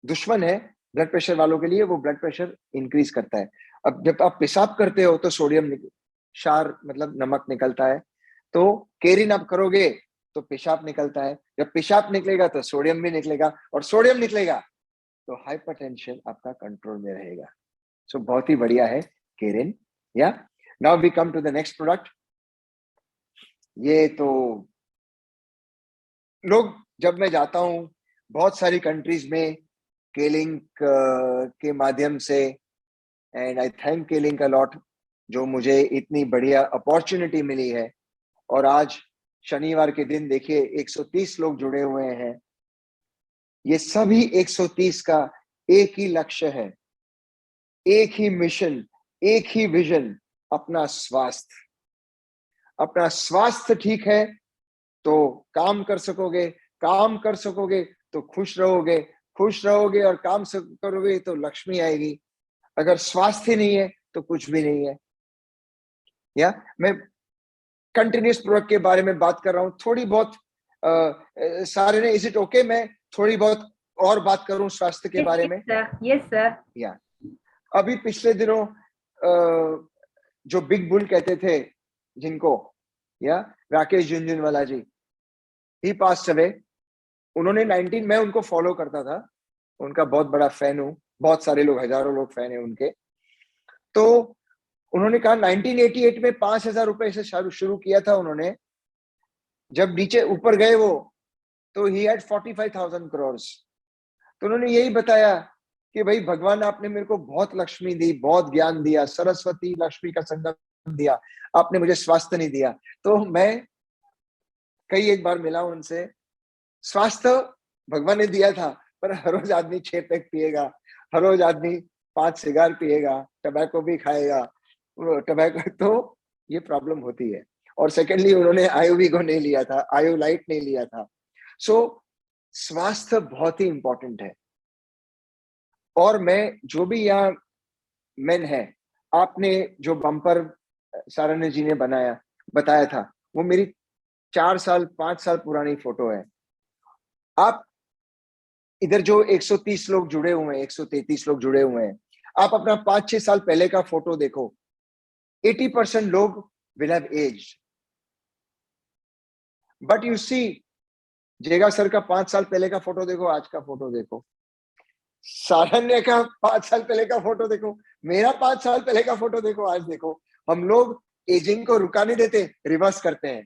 दुश्मन है ब्लड प्रेशर वालों के लिए, वो ब्लड प्रेशर इंक्रीज करता है। अब जब आप पेशाब करते हो तो सोडियम क्षार मतलब नमक निकलता है, तो केरिन आप करोगे तो पेशाब निकलता है, जब पेशाब निकलेगा तो सोडियम भी निकलेगा, और सोडियम निकलेगा तो हाइपरटेंशन आपका कंट्रोल में रहेगा। सो बहुत ही बढ़िया है Kerin. Yeah now we come to the next product. ये तो लोग, जब मैं जाता हूं बहुत सारी कंट्रीज में केलिंग के माध्यम से, and I thank केलिंग a lot, जो मुझे इतनी बढ़िया अपॉर्चुनिटी मिली है। और आज शनिवार के दिन देखिए 130 लोग जुड़े हुए हैं। ये सभी 130 का एक ही लक्ष्य है, एक ही मिशन, एक ही विजन, अपना स्वास्थ्य। अपना स्वास्थ्य ठीक है तो काम कर सकोगे, काम कर सकोगे तो खुश रहोगे, खुश रहोगे और काम करोगे तो लक्ष्मी आएगी। अगर स्वास्थ्य नहीं है तो कुछ भी नहीं है। या मैं कंटिन्यूस प्रोडक्ट के बारे में बात कर रहा हूं, थोड़ी बहुत सारे ने, इज इट ओके मैं थोड़ी बहुत और बात करूं स्वास्थ्य के बारे में? Yes sir. या अभी पिछले दिनों जो बिग बुल कहते थे जिनको, या राकेश झुनझुनवाला जी, ही पास्ट अवे। उन्होंने 19, मैं उनको फॉलो करता था, उनका बहुत बड़ा फैन हूं, बहुत सारे लोग, हजारों लोग फैन है उनके। तो उन्होंने कहा 1988 में 5000 रुपए से शुरू किया था उन्होंने, जब नीचे ऊपर गए वो तो ही हैड 45,000 करोड़। तो उन्होंने यही बताया कि भाई भगवान आपने मेरे को बहुत लक्ष्मी दी, बहुत ज्ञान दिया, सरस्वती लक्ष्मी का संगम दिया, आपने मुझे स्वास्थ्य नहीं दिया। तो मैं कई एक बार मिला उनसे, स्वास्थ्य भगवान ने दिया था, पर हर रोज आदमी 6 पैक पिएगा, हर रोज आदमी 5 सिगार पिएगा, टबैको भी खाएगा, टबैको, तो ये प्रॉब्लम होती है। और सेकेंडली उन्होंने आयुवीगो नहीं लिया था, आयु लाइट नहीं लिया था। सो स्वास्थ्य बहुत ही इंपॉर्टेंट है। और मैं जो भी यहाँ मेन है, आपने जो बम्पर सारण्य जी ने बताया था, वो मेरी 4 साल 5 साल पुरानी फोटो है। आप इधर जो 130 लोग जुड़े हुए हैं, 133 लोग जुड़े हुए हैं, आप अपना 5-6 साल पहले का फोटो देखो, 80% लोग will have aged. But you see, Jega sir का 5 साल पहले का फोटो देखो, आज का फोटो देखो, सारण्य का 5 साल पहले का फोटो देखो, मेरा 5 साल पहले का फोटो देखो, आज देखो। हम लोग एजिंग को रुका नहीं देते, रिवर्स करते हैं।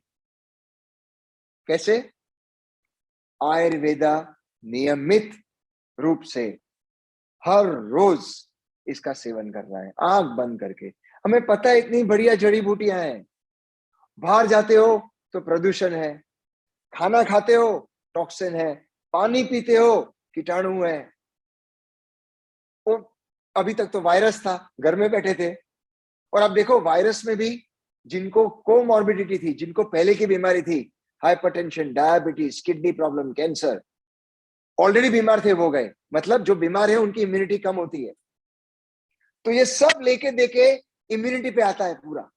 कैसे? आयुर्वेदा नियमित रूप से हर रोज इसका सेवन कर रहा है, आंख बंद करके। हमें पता है इतनी बढ़िया जड़ी बूटियां हैं। बाहर जाते हो तो प्रदूषण है, खाना खाते हो टॉक्सिन है, पानी पीते हो कीटाणु है। तो अभी तक तो वायरस था, घर में बैठे थे, और अब देखो वायरस में भी जिनको कोमॉर्बिडिटी थी, जिनको पहले की बीमारी थी, hypertension, diabetes, kidney problem, cancer, already बीमार थे वो गए। मतलब जो बीमार है उनकी इम्यूनिटी कम होती है। तो ये सब लेके देके इम्यूनिटी पे आता है पूरा।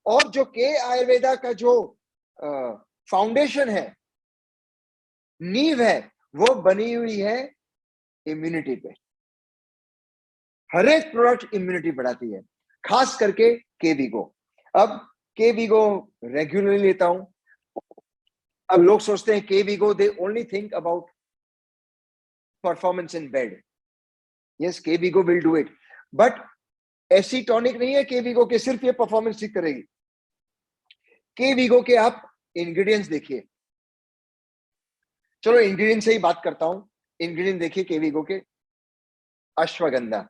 और जो के आयुर्वेदा का जो फाउंडेशन है, नींव है, वो बनी हुई है इम्यूनिटी पे। हर एक प्रोडक्ट इम्यूनिटी बढ़ाती है, खास करके के वीगो। अब के वीगो रेगुलरली लेता हूं। अब लोग सोचते हैं के Vigo, they only think about performance in bed. Yes, के Vigo will do it, but ऐसी टॉनिक नहीं है के वीगो के सिर्फ ये परफॉर्मेंस ठीक करेगी। के वीगो के आप इंग्रेडिएंट्स देखिए। चलो इंग्रेडिएंट से ही बात करता हूं। इंग्रेडिएंट देखिए के वीगो के। अश्वगंधा,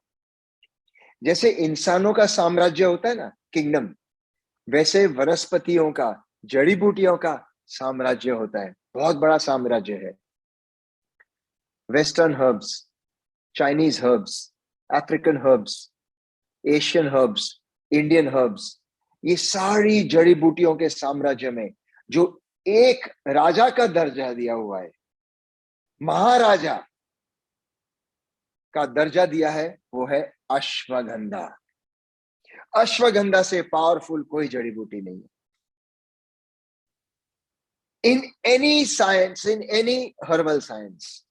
जैसे इंसानों का साम्राज्य होता है ना, किंगडम, वैसे वनस्पतियों का, जड़ी बूटियों का साम्राज्य होता है, बहुत बड़ा साम्राज्य है। Western herbs, Chinese herbs, African herbs, Asian herbs, Indian herbs, ये सारी जड़ी बूटियों के साम्राज्य में जो एक राजा का दर्जा दिया हुआ है, महाराजा का दर्जा दिया है, वो है अश्वगंधा। अश्वगंधा से पावरफुल कोई जड़ी बूटी नहीं है। In any science, in any herbal science,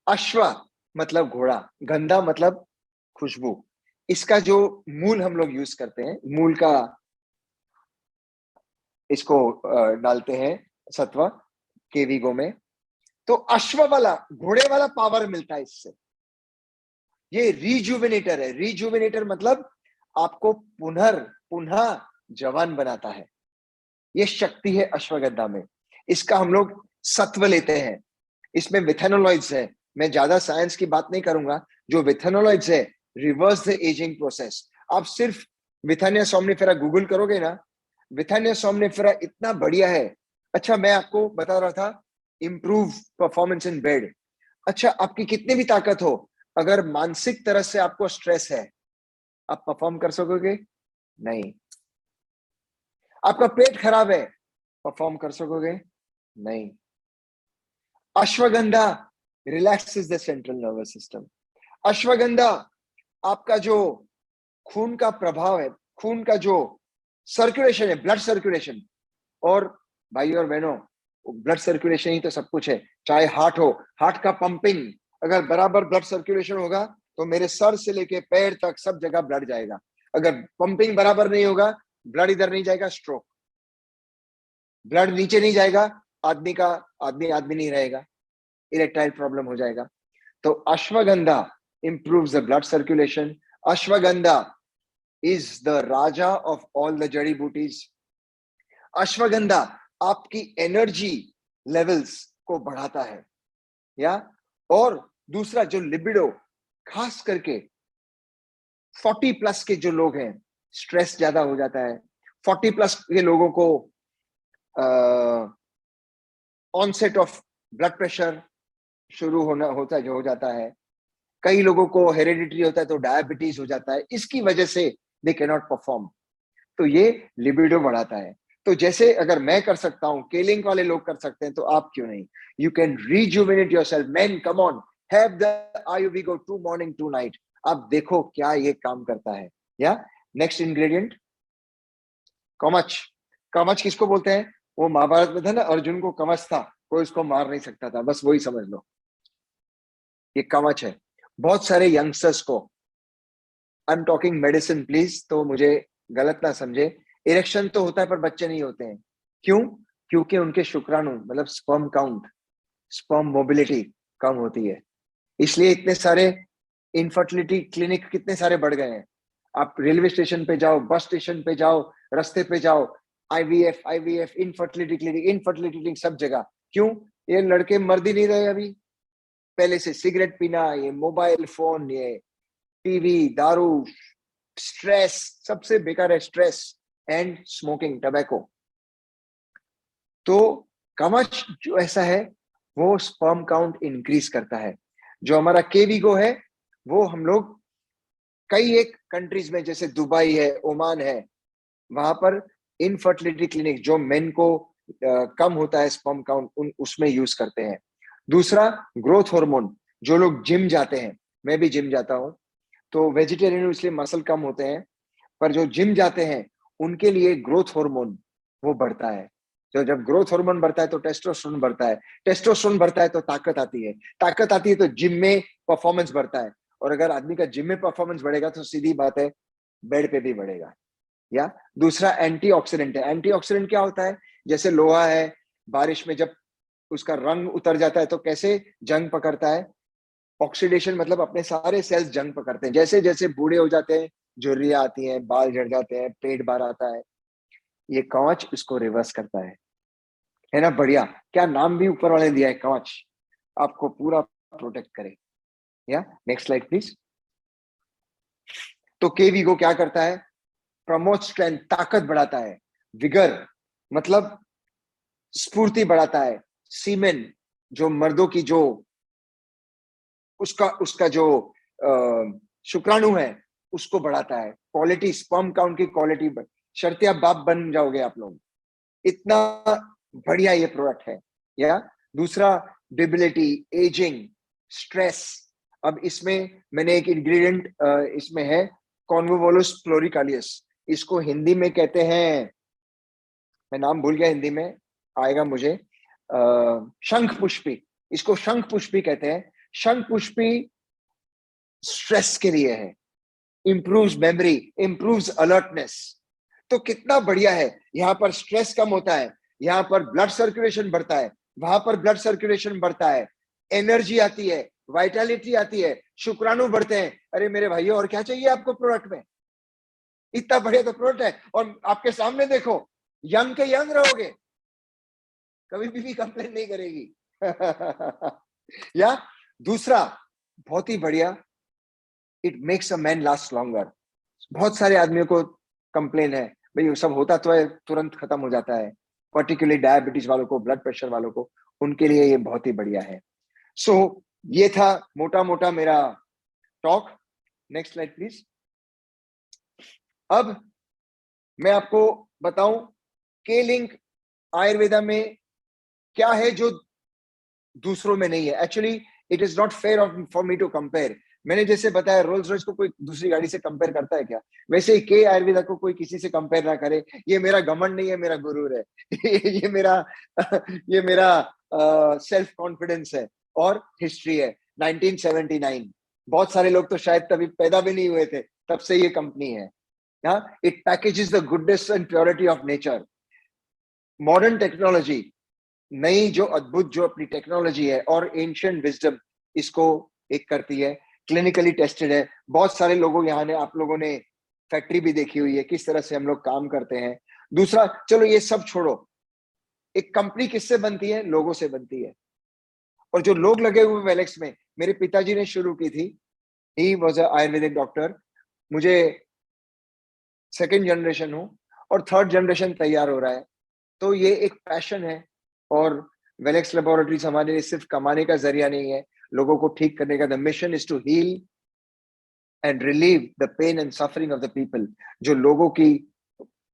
अश्व मतलब घोड़ा, गंधा मतलब खुशबू। इसका जो मूल हम लोग यूज करते हैं, मूल का इसको डालते हैं सत्व के वीगो में, तो अश्व वाला, घोड़े वाला पावर मिलता है इससे। ये रिजुविनेटर है। रिजुविनेटर मतलब आपको पुनः जवान बनाता है। ये शक्ति है अश्वगंधा में। इसका हम लोग सत्व लेते हैं, इसमें विथेनोलॉइड्स है। मैं ज्यादा साइंस की बात नहीं करूंगा। जो विथेनोलॉइड्स है, रिवर्स द एजिंग प्रोसेस। आप सिर्फ विथेनिया सोमनिफेरा गूगल करोगे ना, विथेनिया सोमनिफेरा इतना बढ़िया है। अच्छा, मैं आपको बता रहा था इंप्रूव परफॉर्मेंस इन बेड। अच्छा, आपकी कितनी भी ताकत हो, अगर मानसिक तरह से आपको स्ट्रेस है, आप परफॉर्म कर सकोगे नहीं। आपका पेट खराब है, परफॉर्म कर सकोगे नहीं। Ashwagandha relaxes the central nervous system. Ashwagandha आपका जो खून का प्रभाव है, खून का जो सर्कुलेशन है, ब्लड सर्कुलेशन, और भाई और बहनों, ब्लड सर्कुलेशन ही तो सब कुछ है। चाहे हार्ट हो, हार्ट का पंपिंग अगर बराबर ब्लड सर्कुलेशन होगा तो मेरे सर से लेके पैर तक सब जगह ब्लड जाएगा। अगर पंपिंग बराबर नहीं होगा, ब्लड इधर नहीं जाएगा, स्ट्रोक। ब्लड नीचे नहीं जाएगा, आदमी नहीं रहेगा, इरेक्टाइल प्रॉब्लम हो जाएगा। तो ashwagandha improves the blood circulation. Ashwagandha is the raja of all the जड़ी बूटीज। अश्वगंधा आपकी एनर्जी लेवल्स को बढ़ाता है, या और दूसरा जो लिबिडो, खास करके 40 प्लस के जो लोग हैं, स्ट्रेस ज्यादा हो जाता है। 40 प्लस के लोगों को ऑनसेट ऑफ ब्लड प्रेशर शुरू हो जाता है। कई लोगों को हेरिडिटरी होता है तो डायबिटीज हो जाता है। इसकी वजह से दे कैन नॉट परफॉर्म। तो ये लिबिडो बढ़ाता है। तो जैसे अगर मैं कर सकता हूं, केलिंग वाले लोग कर सकते हैं, तो आप क्यों नहीं? You can rejuvenate yourself. Man, come on, have the Ayurveda 2 morning 2 night. आप देखो क्या ये काम करता है। या नेक्स्ट इंग्रेडिएंट, कवच। कवच किसको बोलते हैं? वो महाभारत में था ना, अर्जुन को कवच था, कोई उसको मार नहीं सकता था, बस वही समझ लो, ये कवच है। बहुत सारे यंगस्टर्स को, I am talking medicine please, तो मुझे गलत ना समझे, इरेक्शन तो होता है पर बच्चे नहीं होते हैं। क्यों? क्योंकि उनके शुक्राणु मतलब स्पर्म काउंट, स्पर्म मोबिलिटी कम होती है। इसलिए इतने सारे इनफर्टिलिटी क्लिनिक कितने सारे बढ़ गए हैं। आप रेलवे स्टेशन पे जाओ, बस स्टेशन पे जाओ, रास्ते पे जाओ, आईवीएफ आईवीएफ, इनफर्टिलिटी क्लिनिक सब जगह। क्यों? ये लड़के मर्द ही नहीं रहे अभी। पहले से सिगरेट पीना, ये मोबाइल फोन, ये टीवी, दारू, स्ट्रेस, सबसे बेकार है स्ट्रेस एंड स्मोकिंग, टबैको। तो कवच जो ऐसा है वो स्पर्म काउंट इंक्रीज करता है। जो हमारा केविगो है वो हम लोग कई एक कंट्रीज में, जैसे दुबई है, ओमान है, वहां पर इनफर्टिलिटी क्लिनिक जो मेन को कम होता है स्पर्म काउंट, उसमें यूज करते हैं। दूसरा ग्रोथ हार्मोन, जो लोग जिम जाते हैं, मैं भी जिम जाता हूं, तो वेजिटेरियन इसलिए मसल कम होते हैं, पर जो जिम जाते हैं उनके लिए ग्रोथ हार्मोन वो बढ़ता है। तो जब ग्रोथ हार्मोन बढ़ता है तो टेस्टोस्टेरोन बढ़ता है, टेस्टोस्टेरोन बढ़ता है तो ताकत आती है, ताकत आती है तो जिम में परफॉर्मेंस बढ़ता है। और अगर आदमी का जिम में परफॉर्मेंस बढ़ेगा तो सीधी बात है बेड पे भी बढ़ेगा। या दूसरा एंटीऑक्सीडेंट है। एंटीऑक्सीडेंट क्या होता है? जैसे लोहा है, बारिश में जब उसका रंग उतर जाता है तो कैसे जंग पकड़ता है? ऑक्सीडेशन मतलब अपने सारे सेल्स जंग पकड़ते हैं। जैसे जैसे बूढ़े हो जाते हैं, झुर्रियां आती हैं, बाल झड़ जाते हैं, पेट बाहर आता है, ये कवच इसको रिवर्स करता है ना? बढ़िया, क्या नाम भी ऊपर वाले दिया है, कवच, आपको पूरा प्रोटेक्ट करे। या नेक्स्ट स्लाइड प्लीज। तो केवीगो क्या करता है? प्रमोट स्ट्रेंथ, ताकत बढ़ाता है। विगर मतलब स्फूर्ति बढ़ाता है। सीमेन, जो मर्दों की जो उसका उसका जो शुक्राणु है उसको बढ़ाता है। क्वालिटी, स्पर्म काउंट की क्वालिटी, शर्ते आप बाप बन जाओगे आप लोग, इतना बढ़िया ये प्रोडक्ट है। या दूसरा डिबिलिटी, एजिंग, स्ट्रेस। अब इसमें मैंने एक इंग्रेडिएंट इसमें है, कॉन्वोवोलस फ्लोरिकालियस, इसको हिंदी में कहते हैं, मैं नाम भूल गया, हिंदी में आएगा मुझे, शंख पुष्पी, इसको शंख पुष्पी कहते हैं। शंख पुष्पी स्ट्रेस के लिए है, इंप्रूव्स मेमोरी, इंप्रूव्स अलर्टनेस। तो कितना बढ़िया है, यहाँ पर स्ट्रेस कम होता है, यहाँ पर ब्लड सर्कुलेशन बढ़ता है, वहां पर ब्लड सर्कुलेशन बढ़ता है, एनर्जी आती है, वाइटलिटी आती है, शुक्राणु बढ़ते हैं। अरे मेरे भाइयों, और क्या चाहिए आपको प्रोडक्ट में? इतना बढ़िया तो प्रोडक्ट है, और आपके सामने देखो, यंग के यंग रहोगे, कभी भी कंप्लेन नहीं करेगी। या दूसरा बहुत ही बढ़िया, it makes a man last longer. बहुत सारे आदमियों को कंप्लेन है, भाई ये सब होता तो है, तुरंत खत्म हो जाता है, पर्टिकुलरली डायबिटीज वालों को, ब्लड प्रेशर वालों को, उनके लिए ये बहुत ही बढ़िया है। सो ये था मोटा मोटा मेरा टॉक। Next slide please. अब मैं आपको बताऊं के लिंक आयुर्वेदा में क्या है जो दूसरों में नहीं है। Actually it is not fair for me to compare. मैंने जैसे बताया, रोल्स रॉयस को कोई दूसरी गाड़ी से कंपेयर करता है क्या? वैसे ही के आयुर्वेदा को कोई किसी से कंपेयर ना करे। ये मेरा घमंड नहीं है, मेरा गुरूर है। ये मेरा सेल्फ कॉन्फिडेंस है और हिस्ट्री है। 1979, बहुत सारे लोग तो शायद तभी पैदा भी नहीं हुए थे, तब से ये कंपनी है। It packages the goodness and purity of nature. Modern technology, नई जो अद्भुत जो अपनी टेक्नोलॉजी है और एंशिएंट विजडम, इसको एक करती है, क्लिनिकली टेस्टेड है। बहुत सारे लोगों, यहाँ ने आप लोगों ने फैक्ट्री भी देखी हुई है, किस तरह से हम लोग काम करते हैं। दूसरा, चलो ये सब छोड़ो, एक कंपनी किससे बनती है? लोगों से बनती है। और जो लोग लगे हुए वेलेक्स में, मेरे पिताजी ने शुरू की थी, he was a Ayurvedic doctor. मुझे सेकेंड जनरेशन हूँ और थर्ड जनरेशन तैयार हो रहा है। तो ये एक पैशन है, और वेलेक्स लेबोरेटरीज हमारे लिए सिर्फ कमाने का जरिया नहीं है, लोगों को ठीक करने का। The mission is to heal and relieve the pain and suffering of the people. जो लोगों की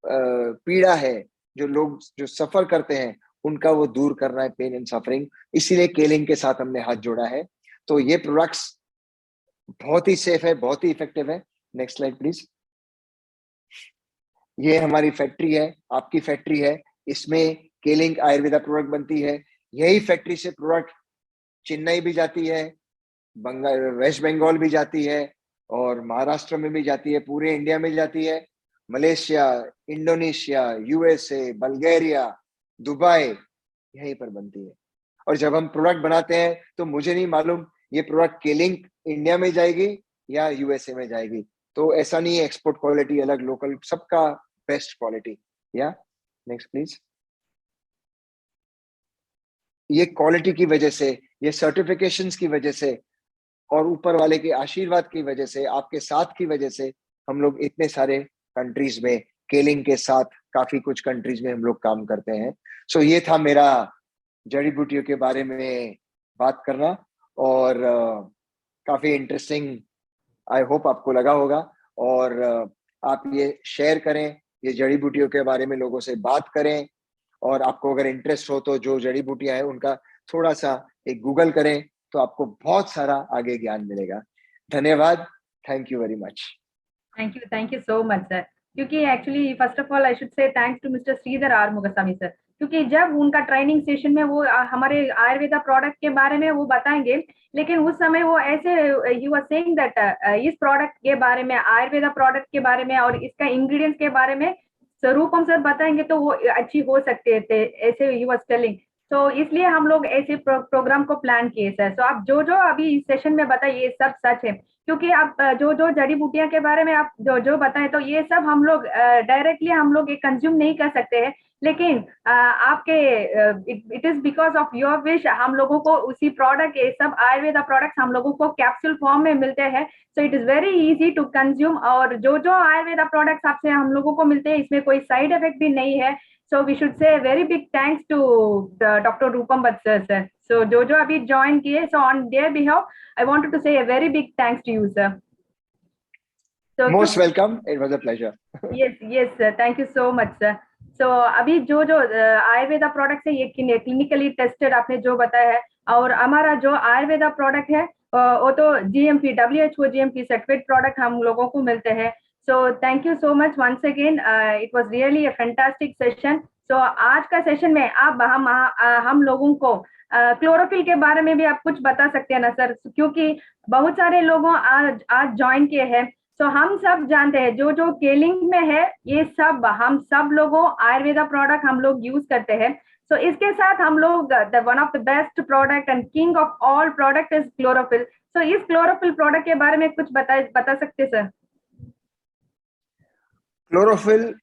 पीड़ा है, जो लोग जो सफर करते हैं, उनका वो दूर करना है, पेन एंड सफरिंग। इसीलिए केलिंग के साथ हमने हाथ जोड़ा है। तो ये प्रोडक्ट्स बहुत ही सेफ है, बहुत ही इफेक्टिव है। Next slide please. ये हमारी फैक्ट्री है, आपकी फैक्ट्री है, इसमें केलिंग आयुर्वेदा प्रोडक्ट बनती है। यही फैक्ट्री से प्रोडक्ट चेन्नई भी जाती है, बंगाल, वेस्ट बंगाल भी जाती है, और महाराष्ट्र में भी जाती है, पूरे इंडिया में जाती है, Malaysia, Indonesia, USA, Bulgaria, Dubai, यहीं पर बनती है। और जब हम प्रोडक्ट बनाते हैं तो मुझे नहीं मालूम ये प्रोडक्ट केलिंक इंडिया में जाएगी या यूएसए में जाएगी। तो ऐसा नहीं है एक्सपोर्ट क्वालिटी अलग, लोकल, सबका बेस्ट क्वालिटी। या नेक्स्ट प्लीज। ये क्वालिटी की वजह से, ये सर्टिफिकेशंस की वजह से और ऊपर वाले के आशीर्वाद की वजह से, आपके साथ की वजह से हम लोग इतने सारे कंट्रीज में केलिंग के साथ काफी कुछ कंट्रीज में हम लोग काम करते हैं। सो ये था मेरा जड़ी बूटियों के बारे में बात करना, और काफी इंटरेस्टिंग आई होप आपको लगा होगा। और आप ये शेयर करें, ये जड़ी बूटियों के बारे में लोगों से बात करें, और आपको अगर इंटरेस्ट हो तो जो जड़ी बूटियां हैं उनका थोड़ा सा एक गूगल करें, तो आपको बहुत सारा आगे ज्ञान मिलेगा। धन्यवाद, thank you very much. Thank you so much sir. क्योंकि actually first of all I should say thanks to mister Sridhar R Mugaswamy sir, क्योंकि जब उनका ट्रेनिंग सेशन में वो हमारे आयुर्वेदा प्रोडक्ट के बारे में वो बताएंगे, लेकिन उस समय वो ऐसे यू आर सेइंग दैट इस प्रोडक्ट के बारे में, आयुर्वेदा प्रोडक्ट के बारे में और इसका इंग्रेडिएंट्स के बारे में स्वरूपम सर बताएंगे तो वो अच्छी हो सकते थे, ऐसे यू आर टेलिंग। तो इसलिए हम लोग ऐसे प्रोग्राम को प्लान किए सर। तो आप जो जो अभी इस सेशन में बताइए ये सब सच है, क्योंकि आप जो जो जड़ी बूटियां के बारे में आप जो जो बताएं तो ये सब हम लोग डायरेक्टली हम लोग ये कंज्यूम नहीं कर सकते हैं, लेकिन आपके it is because of your wish हम लोगों को उसी प्रोडक्ट, ये सब आयुर्वेदा प्रोडक्ट्स हम लोगों को कैप्सूल फॉर्म में मिलते हैं। So it is very easy to consume, और जो जो आयुर्वेदा प्रोडक्ट्स आपसे हम लोगों को मिलते हैं इसमें कोई साइड इफेक्ट भी नहीं है। So we should say a very big thanks to Dr. Rupam Bhatt sir. So जो जो अभी join किए, so on their behalf, I wanted to say a very big thanks to you, sir. So Most welcome. It was a pleasure. yes sir. Thank you so much, sir. So अभी जो जो Ayurveda product है ये clinically tested आपने जो बताया है, और हमारा जो आयुर्वेदा प्रोडक्ट है वो तो GMP WHO GMP certified product हम लोगों को मिलते हैं। So thank you so much once again. It was really a fantastic session. So आज का सेशन में आप हम लोगों को क्लोरोफिल के बारे में भी आप कुछ बता सकते हैं ना सर, क्योंकि बहुत सारे लोगों आज ज्वाइन किए हैं। तो हम सब जानते हैं जो जो केलिंग में है ये सब हम सब लोगों आयुर्वेदा प्रोडक्ट हम लोग यूज करते हैं। तो इसके साथ हम लोग one of the best product and king of all product is chlorophyll. तो इस क्लोरोफिल प्रोडक्ट के बारे में कुछ बता सकते sir? Chlorophyll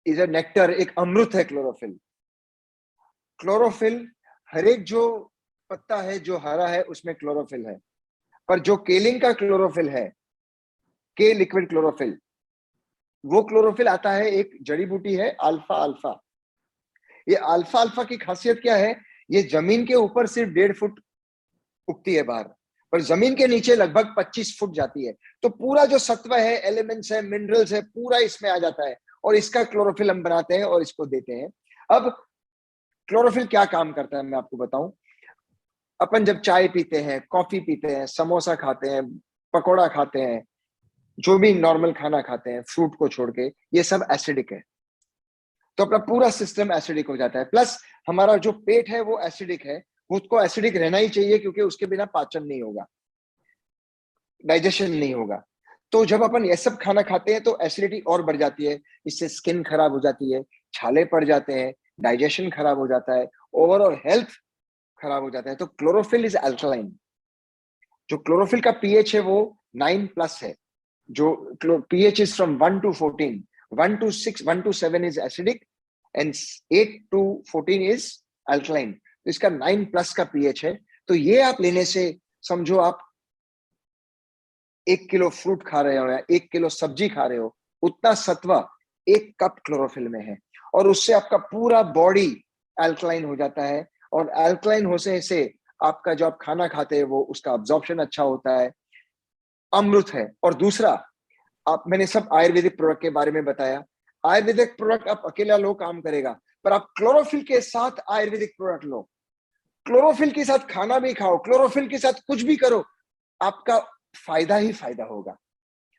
is a nectar, एक अमृत है क्लोरोफिल। क्लोरोफिल हर एक जो पत्ता है जो हरा है उसमें क्लोरोफिल है, पर जो केलिंग का क्लोरोफिल है, के लिक्विड क्लोरोफिल, वो क्लोरोफिल आता है, एक जड़ी बूटी है अल्फा अल्फा। ये अल्फा अल्फा की खासियत क्या है? ये जमीन के ऊपर सिर्फ 1.5 फुट उगती है बाहर, पर जमीन के नीचे लगभग 25 फुट जाती है। तो पूरा जो सत्व है, एलिमेंट्स है, मिनरल्स है, पूरा इसमें आ जाता है, और इसका क्लोरोफिल हम बनाते हैं और इसको देते हैं। अब क्लोरोफिल क्या काम करता है मैं आपको बताऊं। अपन जब चाय पीते हैं, कॉफी पीते हैं, समोसा खाते हैं, पकोड़ा खाते हैं, जो भी नॉर्मल खाना खाते हैं फ्रूट को छोड़ के, ये सब एसिडिक है। तो अपना पूरा सिस्टम एसिडिक हो जाता है। प्लस हमारा जो पेट है वो एसिडिक है, उसको एसिडिक रहना ही चाहिए, क्योंकि उसके बिना पाचन नहीं होगा, डाइजेशन नहीं होगा। तो जब अपन ये सब खाना खाते हैं तो एसिडिटी और बढ़ जाती है, इससे स्किन खराब हो जाती है, छाले पड़ जाते हैं, डाइजेशन खराब हो जाता है, ओवरऑल हेल्थ खराब हो जाता है। तो क्लोरोफिल इज अल्कलाइन। जो क्लोरोफिल का पीएच है वो 9+ है। जो pH is from 1 to 14, 1 to 6, 1 to 7 is acidic and 8 to 14 is alkaline। तो इसका 9+ का pH है। तो ये आप लेने से समझो आप 1 किलो फ्रूट खा रहे हो या 1 किलो सब्जी खा रहे हो, उतना सत्व 1 कप क्लोरोफिल में है, और उससे आपका पूरा बॉडी अल्कलाइन हो जाता है। और अल्कलाइन होने से आपका जो आप खाना खाते हैं वो उसका अब्जॉर्प्शन अच्छा होता है, अमृत है। और दूसरा, आप, मैंने सब आयुर्वेदिक प्रोडक्ट के बारे में बताया। आयुर्वेदिक प्रोडक्ट आप अकेला लो काम करेगा, पर आप क्लोरोफिल के साथ आयुर्वेदिक प्रोडक्ट लो, क्लोरोफिल के साथ खाना भी खाओ, क्लोरोफिल के साथ कुछ भी करो, आपका फायदा ही फायदा होगा।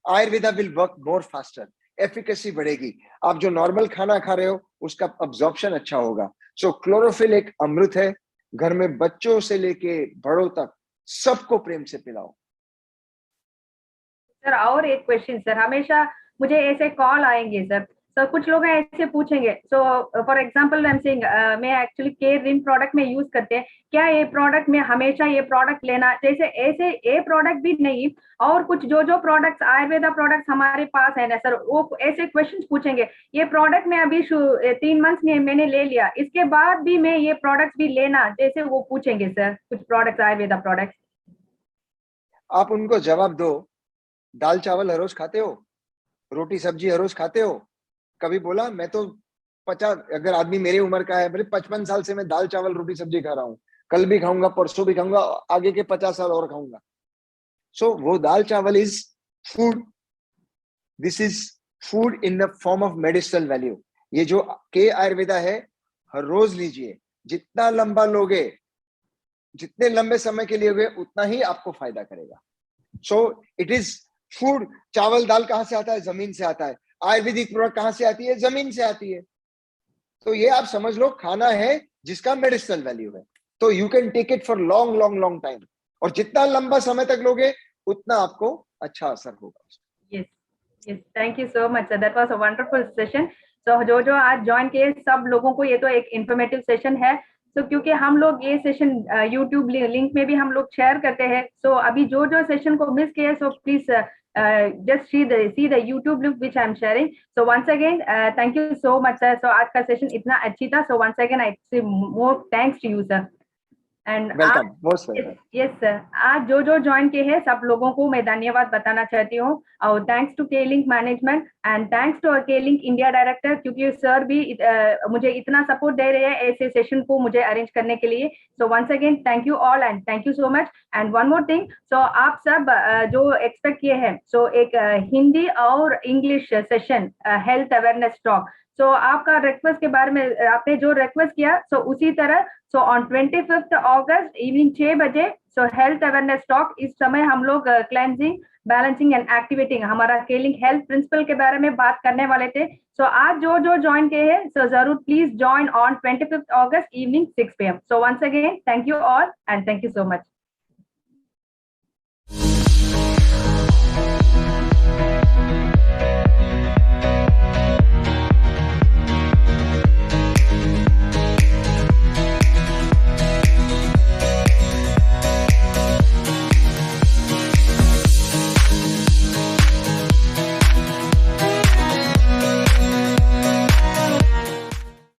Ayurveda will work more faster, efficacy बढ़ेगी। आप जो नॉर्मल खाना खा रहे हो उसका अब्जॉर्प्शन अच्छा होगा। सो क्लोरोफिल एक अमृत है, घर में बच्चों से लेके बड़ों तक सबको प्रेम से पिलाओ। सर और एक क्वेश्चन सर, हमेशा मुझे ऐसे कॉल आएंगे सर, सो कुछ लोग ऐसे पूछेंगे, so for example I am saying, मैं एक्चुअली केयर रिन प्रोडक्ट में यूज करते हैं, क्या ये प्रोडक्ट में हमेशा ये प्रोडक्ट लेना, जैसे ऐसे ये प्रोडक्ट भी नहीं, और कुछ जो प्रोडक्ट्स आयुर्वेदा प्रोडक्ट्स हमारे पास है ना सर, वो ऐसे क्वेश्चंस पूछेंगे, ये प्रोडक्ट में अभी 3 मंथ्स में मैंने ले लिया, इसके बाद भी मैं ये प्रोडक्ट्स भी लेना, जैसे वो पूछेंगे सर कुछ प्रोडक्ट्स आयुर्वेदा प्रोडक्ट्स। आप उनको जवाब दो, दाल चावल हर रोज खाते हो, रोटी सब्जी हर रोज खाते हो, कभी बोला मैं तो 50, अगर आदमी मेरी उम्र का है, बोले 55 साल से मैं दाल चावल रोटी सब्जी खा रहा हूँ, कल भी खाऊंगा, परसों भी खाऊंगा, आगे के 50 साल और खाऊंगा। सो वो दाल चावल is food, this is food in the form of medicinal value. ये जो के आयुर्वेदा है, हर रोज लीजिए, जितना लंबा लोगे, जितने लंबे समय के लिए लोगे, उतना ही आपको फायदा करेगा। सो इट इज फूड। चावल दाल कहां से आता है? जमीन से आता है। आयुर्वेदिक प्रोडक्ट कहां से आती है? जमीन से आती है। तो ये आप समझ लो, खाना है जिसका मेडिसिनल वैल्यू है, तो you can take it for long long long time, और जितना लंबा समय तक लोगे उतना आपको अच्छा असर होगा। Yes yes, thank you so much sir, that was a wonderful session. So जो आज ज्वाइन किए सब लोगों को, ये तो एक इंफॉर्मेटिव सेशन है। सो क्योंकि हम लोग ये सेशन यूट्यूब लिंक में भी हम लोग शेयर करते हैं, सो अभी जो सेशन को मिस किए, so please just see the YouTube link which I am sharing. So once again, thank you so much sir. So आज का सेशन इतना अच्छी था, so once again I say more thanks to you sir. And welcome, most welcome. Yes sir, आज जो join किए हैं सब लोगों को मैं धन्यवाद बताना चाहती हूँ, और thanks to K link management and thanks to K link India director, क्योंकि सर भी मुझे इतना सपोर्ट दे रहे हैं ऐसे सेशन को मुझे अरेंज करने के लिए। So once again thank you all and thank you so much. And one more thing, so आप सब जो एक्सपेक्ट किए हैं, सो एक हिंदी और English session health awareness talk, so आपका रिक्वेस्ट के बारे में आपने जो रिक्वेस्ट किया, सो उसी तरह, सो ऑन 25 अगस्त इवनिंग 6 बजे, सो हेल्थ अवेयरनेस टॉक। इस समय हम लोग क्लेंजिंग, बैलेंसिंग एंड एक्टिवेटिंग हमारा केलिंग हेल्थ प्रिंसिपल के बारे में बात करने वाले थे। सो आज जो ज्वाइन किए हैं, सो जरूर please join on 25 August evening 6 PM। So once again thank you all and thank you so much.